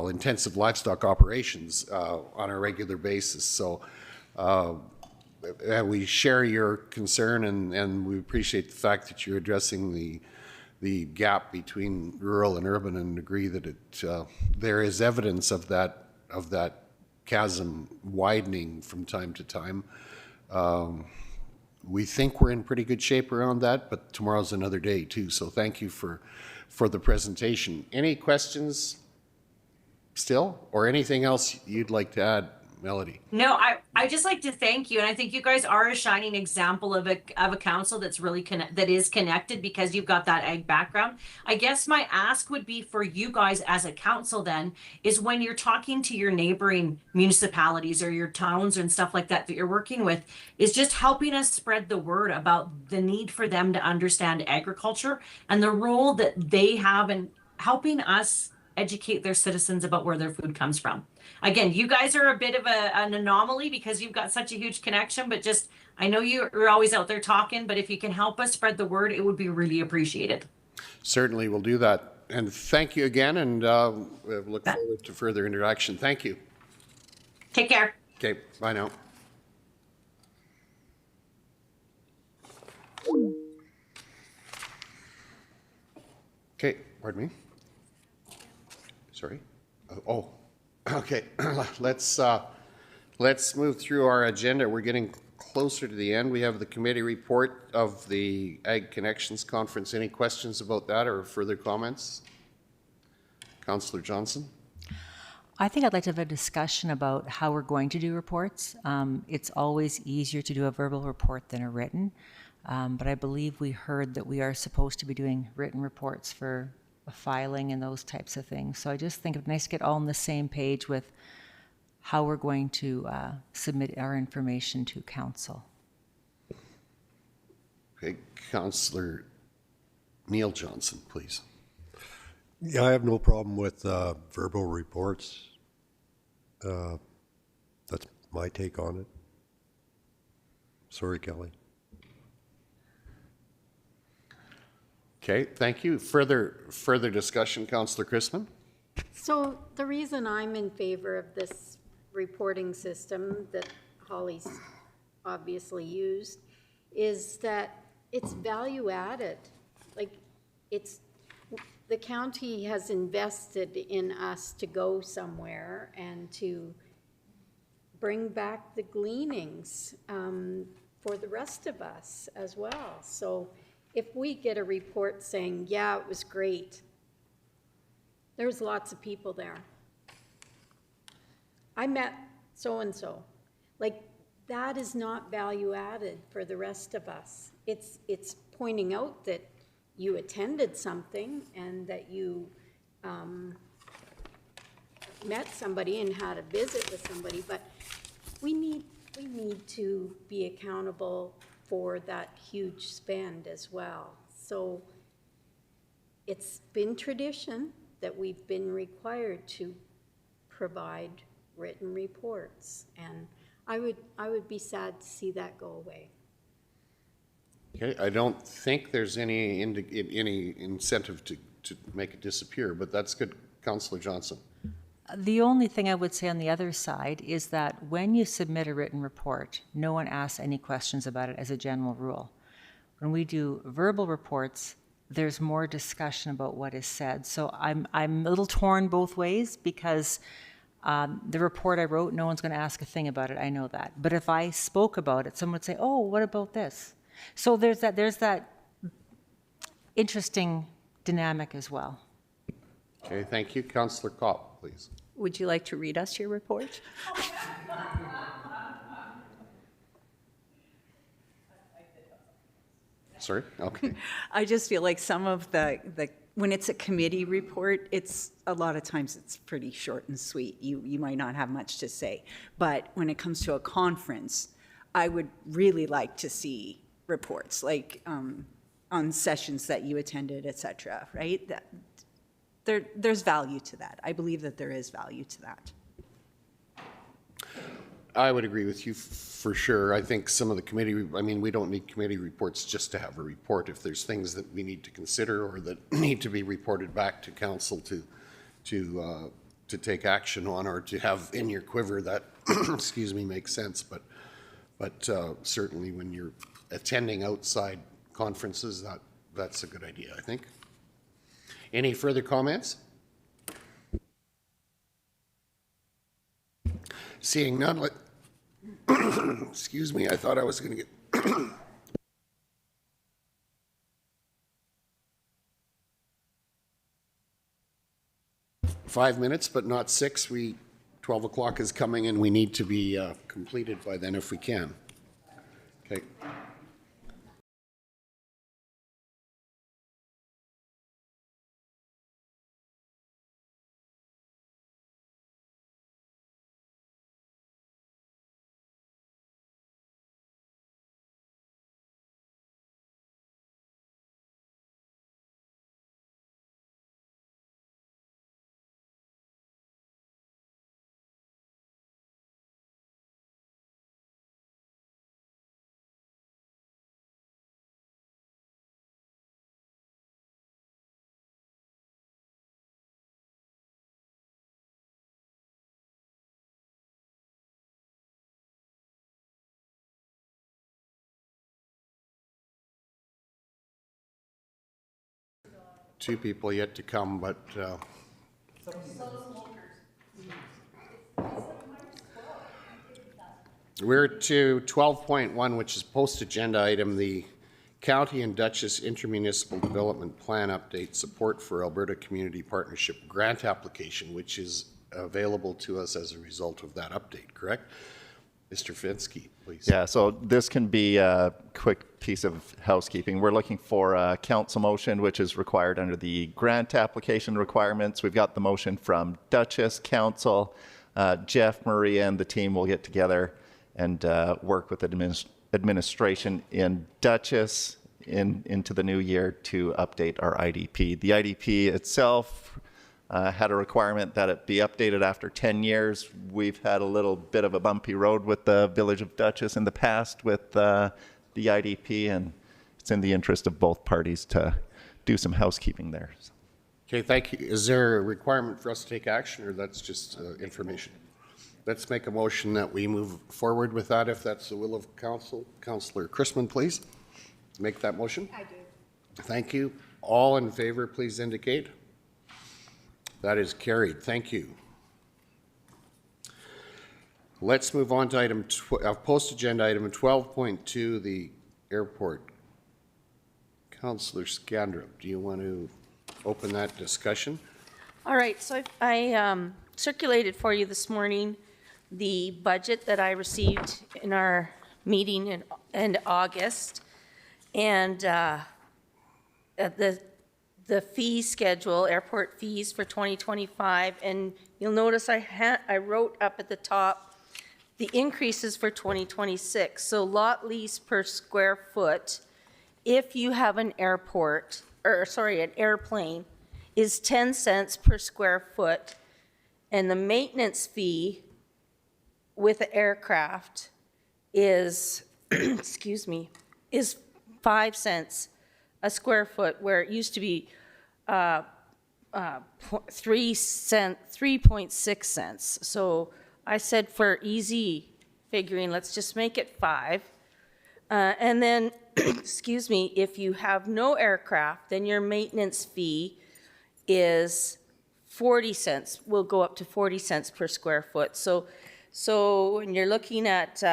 intensive livestock operations on a regular basis. So we share your concern and we appreciate the fact that you're addressing the gap between rural and urban, and agree that there is evidence of that chasm widening from time to time. we think we're in pretty good shape around that, but tomorrow's another day too. So thank you for the presentation. Any questions still, or anything else you'd like to add, Melody? No, I just like to thank you, and I think you guys are a shining example of a council that's really connected because you've got that ag background. I guess my ask would be for you guys as a council then is when you're talking to your neighboring municipalities or your towns and stuff like that you're working with, is just helping us spread the word about the need for them to understand agriculture and the role that they have in helping us educate their citizens about where their food comes from. Again, you guys are a bit of an anomaly because you've got such a huge connection, but just, I know you're always out there talking, but if you can help us spread the word, it would be really appreciated. Certainly, we'll do that. And thank you again, and we look forward to further interaction. Thank you. Take care. Okay, bye now. Okay, pardon me. Sorry. Oh, okay. Let's move through our agenda. We're getting closer to the end. We have the committee report of the Ag Connections Conference. Any questions about that or further comments? Councillor Johnson? I think I'd like to have a discussion about how we're going to do reports. It's always easier to do a verbal report than a written, but I believe we heard that we are supposed to be doing written reports for filing and those types of things. So I just think it's nice to get all on the same page with how we're going to submit our information to council. Okay, Councillor Neil Johnson, please. Yeah, I have no problem with verbal reports. That's my take on it. Sorry, Kelly. Okay, thank you. Further discussion, Councillor Christman? So the reason I'm in favor of this reporting system that Holly's obviously used is that it's value added. Like, it's, the county has invested in us to go somewhere and to bring back the gleanings for the rest of us as well. So if we get a report saying, yeah, it was great, there's lots of people there. I met so-and-so. Like, that is not value added for the rest of us. It's pointing out that you attended something and that you met somebody and had a visit with somebody, but we need to be accountable for that huge spend as well. So it's been tradition that we've been required to provide written reports, and I would be sad to see that go away. Okay, I don't think there's any incentive to make it disappear, but that's good. Councillor Johnson. The only thing I would say on the other side is that when you submit a written report, no one asks any questions about it as a general rule. When we do verbal reports, there's more discussion about what is said. So I'm a little torn both ways because the report I wrote, no one's going to ask a thing about it. I know that. But if I spoke about it, someone would say, "Oh, what about this?" So there's that interesting dynamic as well. Okay, thank you. Councillor Kopp, please. Would you like to read us your report? Sorry? Okay. I just feel like some of the when it's a committee report, it's a lot of times it's pretty short and sweet. You might not have much to say. But when it comes to a conference, I would really like to see reports, like on sessions that you attended, et cetera, right? There's value to that. I believe that there is value to that. I would agree with you for sure. I think some of the committee, I mean, we don't need committee reports just to have a report. If there's things that we need to consider or that need to be reported back to council to take action on or to have in your quiver, that, excuse me, makes sense. But certainly when you're attending outside conferences, that's a good idea, I think. Any further comments? Seeing none, excuse me, I thought I was going to get 5 minutes, but not 6. 12 o'clock is coming and we need to be completed by then if we can. Okay. Two people yet to come, but we're to 12.1, which is post-agenda item, the County and Dutchess Intermunicipal Development Plan Update Support for Alberta Community Partnership Grant application, which is available to us as a result of that update, correct? Mr. Finsky, please. Yeah, so this can be a quick piece of housekeeping. We're looking for a council motion, which is required under the grant application requirements. We've got the motion from Dutchess Council. Jeff, Maria, and the team will get together and work with administration in Dutchess into the new year to update our IDP. The IDP itself had a requirement that it be updated after 10 years. We've had a little bit of a bumpy road with the Village of Dutchess in the past with the IDP, and it's in the interest of both parties to do some housekeeping there. Okay, thank you. Is there a requirement for us to take action, or that's just information? Let's make a motion that we move forward with that, if that's the will of council. Councillor Chrisman, please make that motion. I do. Thank you. All in favor, please indicate. That is carried. Thank you. Let's move on to item post-agenda item 12.2, the airport. Councillor Scandrup, do you want to open that discussion? All right, so I circulated for you this morning the budget that I received in our meeting in August, and the fee schedule, airport fees for 2025, and you'll notice I wrote up at the top the increases for 2026. So lot lease per square foot, if you have an airport, or sorry, an airplane, is 10 cents per square foot, and the maintenance fee with the aircraft is, excuse me, is 5 cents a square foot, where it used to be 3.6 cents. So I said, for easy figuring, let's just make it 5. And then, excuse me, if you have no aircraft, then your maintenance fee is 40 cents, will go up to 40 cents per square foot. So when you're looking at,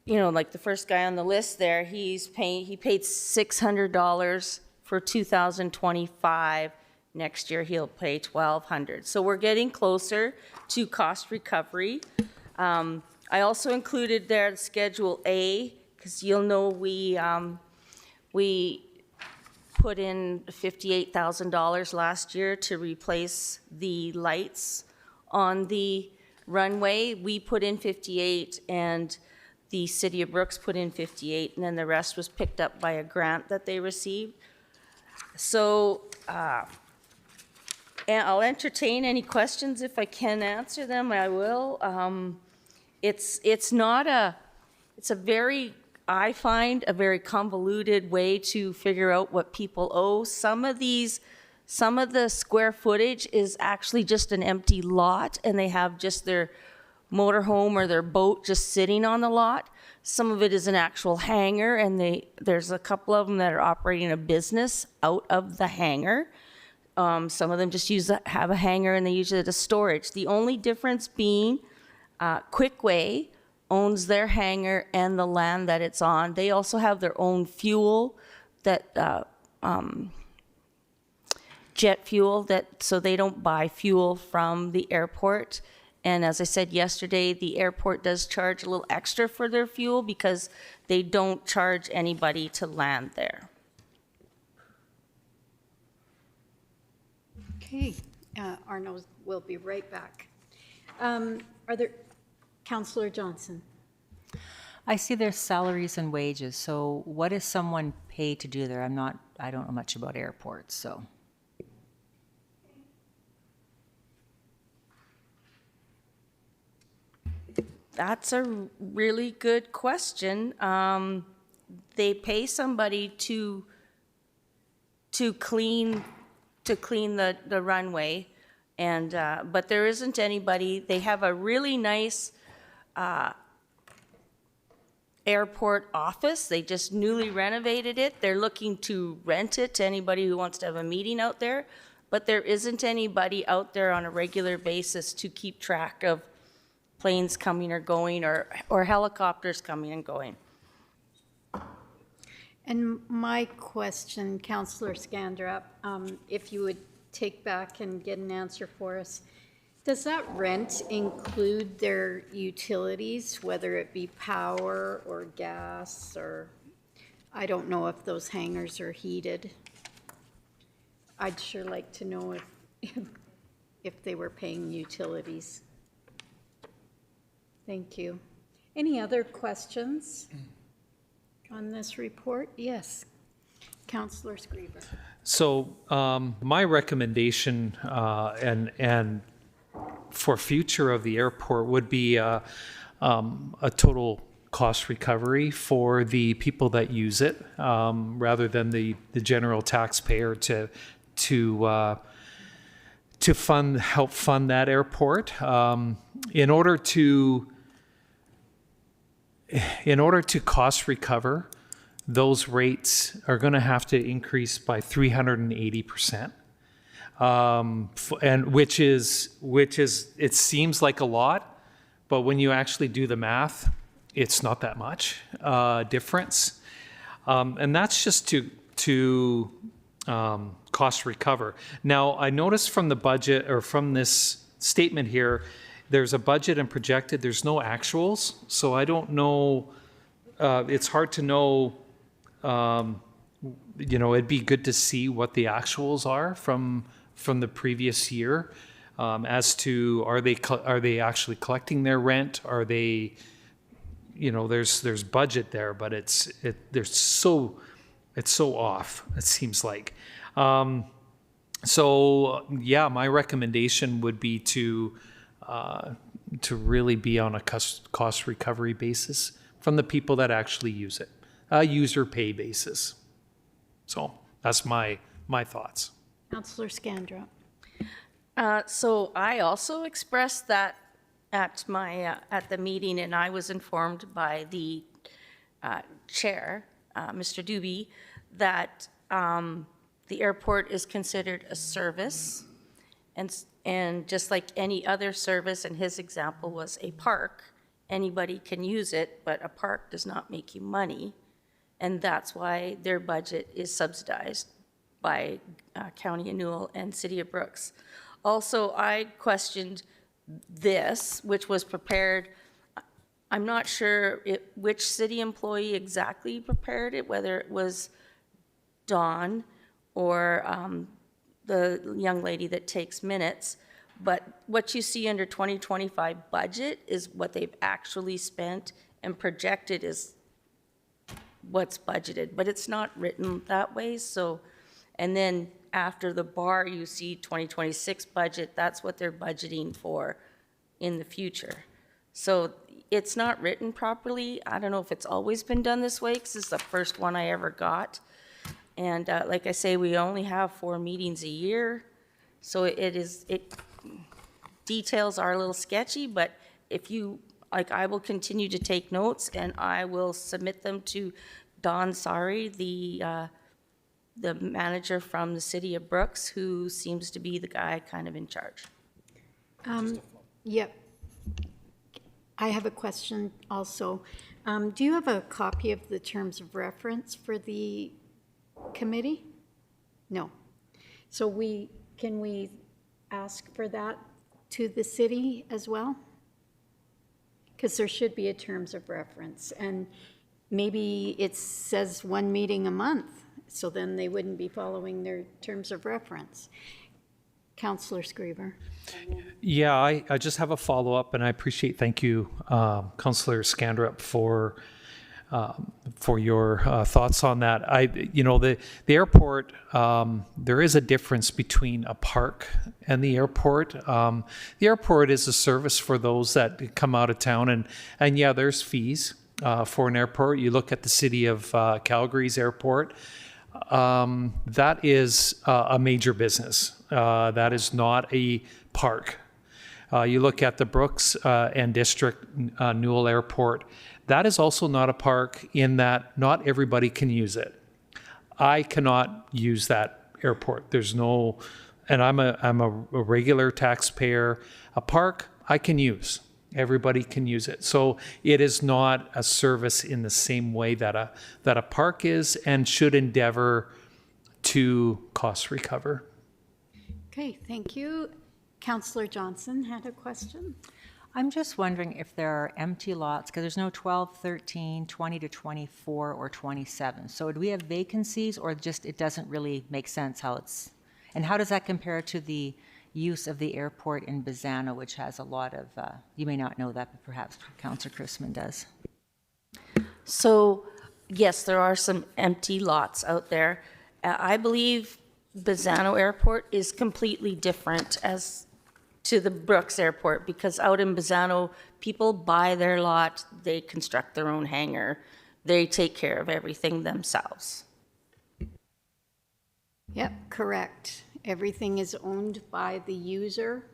you know, like the first guy on the list there, he paid $600 for 2025. Next year he'll pay $1,200. So we're getting closer to cost recovery. I also included there the Schedule A, because you'll know we put in $58,000 last year to replace the lights on the runway. We put in 58, and the City of Brooks put in 58, and then the rest was picked up by a grant that they received. So and I'll entertain any questions. If I can answer them, I will. It's a very, I find, a very convoluted way to figure out what people owe. Some of the square footage is actually just an empty lot, and they have just their motorhome or their boat just sitting on the lot. Some of it is an actual hangar, and there's a couple of them that are operating a business out of the hangar. Some of them just have a hangar and they use it as storage. The only difference being Quickway owns their hangar and the land that it's on. They also have their own fuel that jet fuel, that so they don't buy fuel from the airport. And as I said yesterday, the airport does charge a little extra for their fuel because they don't charge anybody to land there. Okay, Arno will be right back. Are there, Councillor Johnson? I see there's salaries and wages. So what is someone paid to do there? I don't know much about airports, so. That's a really good question. They pay somebody to clean the runway, and but there isn't anybody. They have a really nice airport office. They just newly renovated it. They're looking to rent it to anybody who wants to have a meeting out there, but there isn't anybody out there on a regular basis to keep track of planes coming or going, or helicopters coming and going. And my question, Councillor Scandrup, if you would take back and get an answer for us, does that rent include their utilities, whether it be power or gas, or I don't know if those hangars are heated? I'd sure like to know if they were paying utilities. Thank you. Any other questions on this report? Yes. Councillor Skiba. So my recommendation and for future of the airport would be a total cost recovery for the people that use it, rather than the general taxpayer to help fund that airport. In order to cost recover, those rates are going to have to increase by 380%, and which is it seems like a lot, but when you actually do the math, it's not that much difference, and that's just to cost recover. Now, I noticed from the budget or from this statement here, there's a budget and projected, there's no actuals. So I don't know, it's hard to know, it'd be good to see what the actuals are from the previous year, as to, are they actually collecting their rent? Are they, there's budget there, but it's so off, it seems like. So yeah, my recommendation would be to really be on a cost recovery basis from the people that actually use it, a user pay basis. So that's my thoughts. Councillor Scandrup. So I also expressed that at the meeting, and I was informed by the chair, Mr. Doobie, that the airport is considered a service, and just like any other service, and his example was a park, anybody can use it, but a park does not make you money, and that's why their budget is subsidized by County of Newell and City of Brooks. Also, I questioned this, which was prepared, I'm not sure which city employee exactly prepared it, whether it was Dawn or the young lady that takes minutes, but what you see under 2025 budget is what they've actually spent, and projected is what's budgeted, but it's not written that way. So, and then after the bar, you see 2026 budget, that's what they're budgeting for in the future. So it's not written properly. I don't know if it's always been done this way, because it's the first one I ever got. And like I say, we only have 4 meetings a year, so details are a little sketchy, but if you, I will continue to take notes, and I will submit them to Don Sari, the manager from the City of Brooks, who seems to be the guy kind of in charge. Yep. I have a question also. Do you have a copy of the terms of reference for the committee? No. So can we ask for that to the city as well? Because there should be a terms of reference, and maybe it says one meeting a month, so then they wouldn't be following their terms of reference. Councillor Skiba. Yeah, I just have a follow-up, and I appreciate, thank you, Councillor Scandrup, for your thoughts on that. The airport, there is a difference between a park and the airport. The airport is a service for those that come out of town, and yeah, there's fees for an airport. You look at the city of Calgary's airport, that is a major business. That is not a park. You look at the Brooks and District Newell Airport, that is also not a park in that not everybody can use it. I cannot use that airport. There's no, and I'm a regular taxpayer. A park I can use. Everybody can use it. So it is not a service in the same way that a park is, and should endeavor to cost recover. Okay, thank you. Councillor Johnson had a question. I'm just wondering if there are empty lots, because there's no 12, 13, 20 to 24, or 27. So do we have vacancies, or just it doesn't really make sense how it's, and how does that compare to the use of the airport in Bizano, which has a lot of, you may not know that, but perhaps Councillor Chrisman does. So, yes, there are some empty lots out there. I believe Bizano Airport is completely different as to the Brooks Airport, because out in Bizano, people buy their lot, they construct their own hangar, they take care of everything themselves. Yep, correct. Everything is owned by the user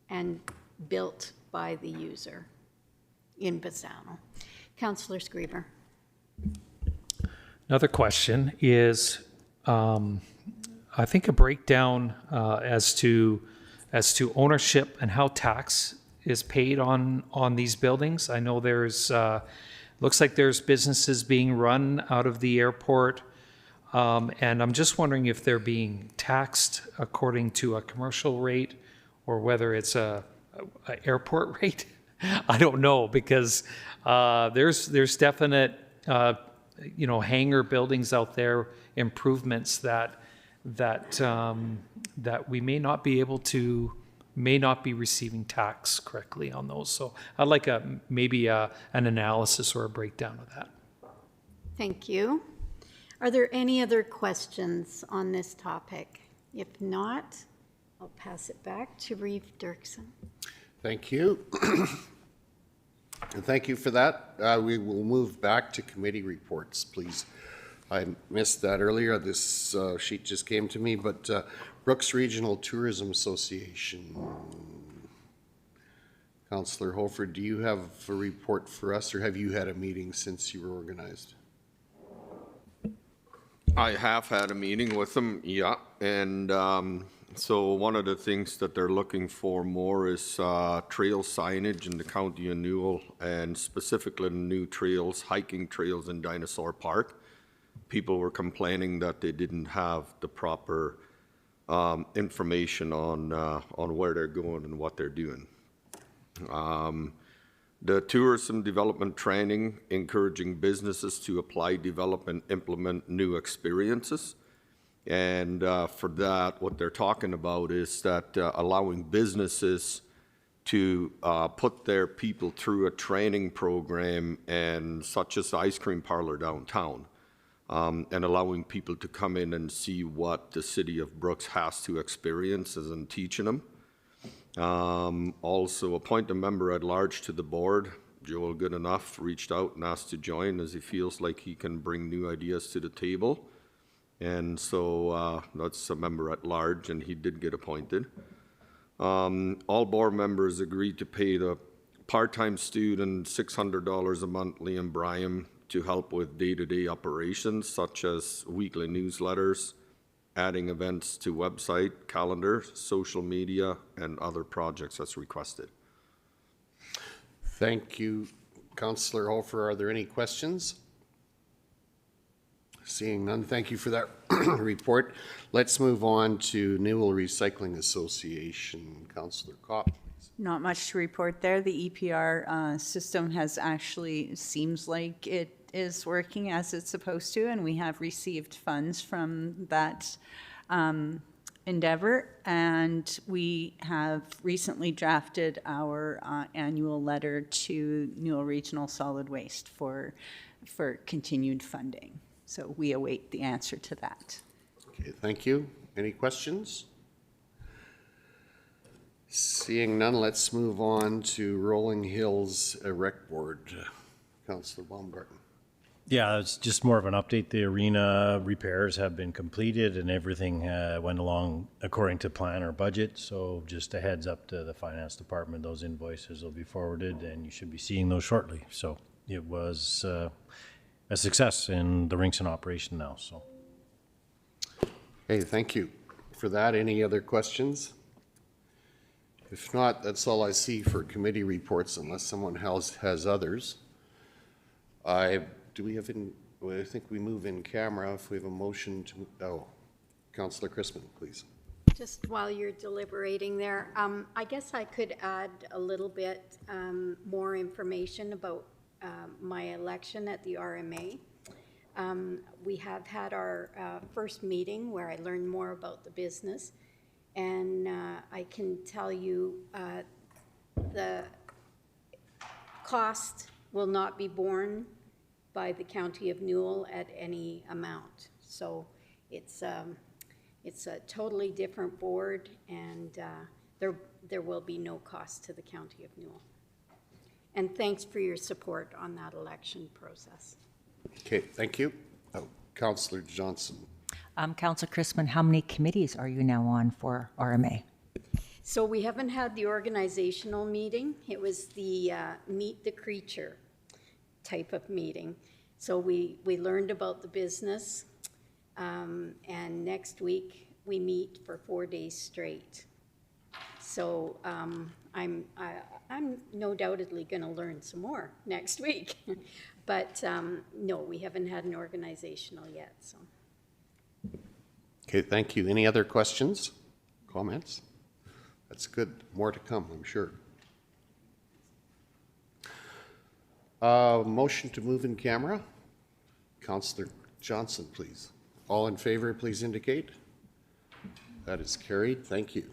and built by the user in Bizano. Councillor Skiba. Another question is, I think a breakdown as to ownership and how tax is paid on these buildings. I know there's looks like there's businesses being run out of the airport, and I'm just wondering if they're being taxed according to a commercial rate or whether it's a airport rate. I don't know, because there's definite hangar buildings out there, improvements that we may not be receiving tax correctly on those. So I'd like maybe an analysis or a breakdown of that. Thank you. Are there any other questions on this topic? If not, I'll pass it back to Reeve Dirksen. Thank you. And thank you for that. We will move back to committee reports, please. I missed that earlier. This sheet just came to me, but Brooks Regional Tourism Association. Councillor Hofer, do you have a report for us, or have you had a meeting since you were organized? I have had a meeting with them, yeah, and so one of the things that they're looking for more is trail signage in the county of Newell, and specifically new trails, hiking trails in Dinosaur Park. People were complaining that they didn't have the proper information on where they're going and what they're doing. The tourism development training, encouraging businesses to apply, develop, and implement new experiences. And for that, what they're talking about is that allowing businesses to put their people through a training program, and such as the ice cream parlor downtown, and allowing people to come in and see what the city of Brooks has to experience and teaching them. Also appoint a member at large to the board. Joel Goodenough reached out and asked to join, as he feels like he can bring new ideas to the table. And so that's a member at large, and he did get appointed. All board members agreed to pay the part-time student $600 a month, Liam Bryan, to help with day-to-day operations such as weekly newsletters, adding events to website, calendar, social media, and other projects as requested. Thank you, Councillor Hofer. Are there any questions? Seeing none, thank you for that report. Let's move on to Newell Recycling Association. Councillor Kopp. Not much to report there. The EPR system has actually, seems like it is working as it's supposed to, and we have received funds from that endeavor, and we have recently drafted our annual letter to Newell Regional Solid Waste for continued funding. So we await the answer to that. Okay, thank you. Any questions? Seeing none, let's move on to Rolling Hills Rec Board. Councillor Baumgarten. Yeah, it's just more of an update. The arena repairs have been completed and everything went along according to plan or budget. So just a heads up to the finance department, those invoices will be forwarded and you should be seeing those shortly. So it was a success and the rink's in operation now. So. Hey, thank you for that. Any other questions? If not, that's all I see for committee reports unless someone else has others. Do we have I think we move in camera if we have a motion to, Councillor Christman, please. Just while you're deliberating there, I guess I could add a little bit more information about my election at the RMA. We have had our first meeting where I learned more about the business, and I can tell you the cost will not be borne by the County of Newell at any amount. So it's a totally different board, and there will be no cost to the County of Newell. And thanks for your support on that election process. Okay, thank you. Councillor Johnson. Councillor Christman, how many committees are you now on for RMA? So we haven't had the organizational meeting. It was the meet the creature type of meeting. So we learned about the business, and next week we meet for 4 days straight. So I'm no doubtedly going to learn some more next week, but no, we haven't had an organizational yet. So. Okay, thank you. Any other questions, comments? That's good. More to come, I'm sure. Motion to move in camera. Councillor Johnson, please. All in favor, please indicate. That is carried. Thank you.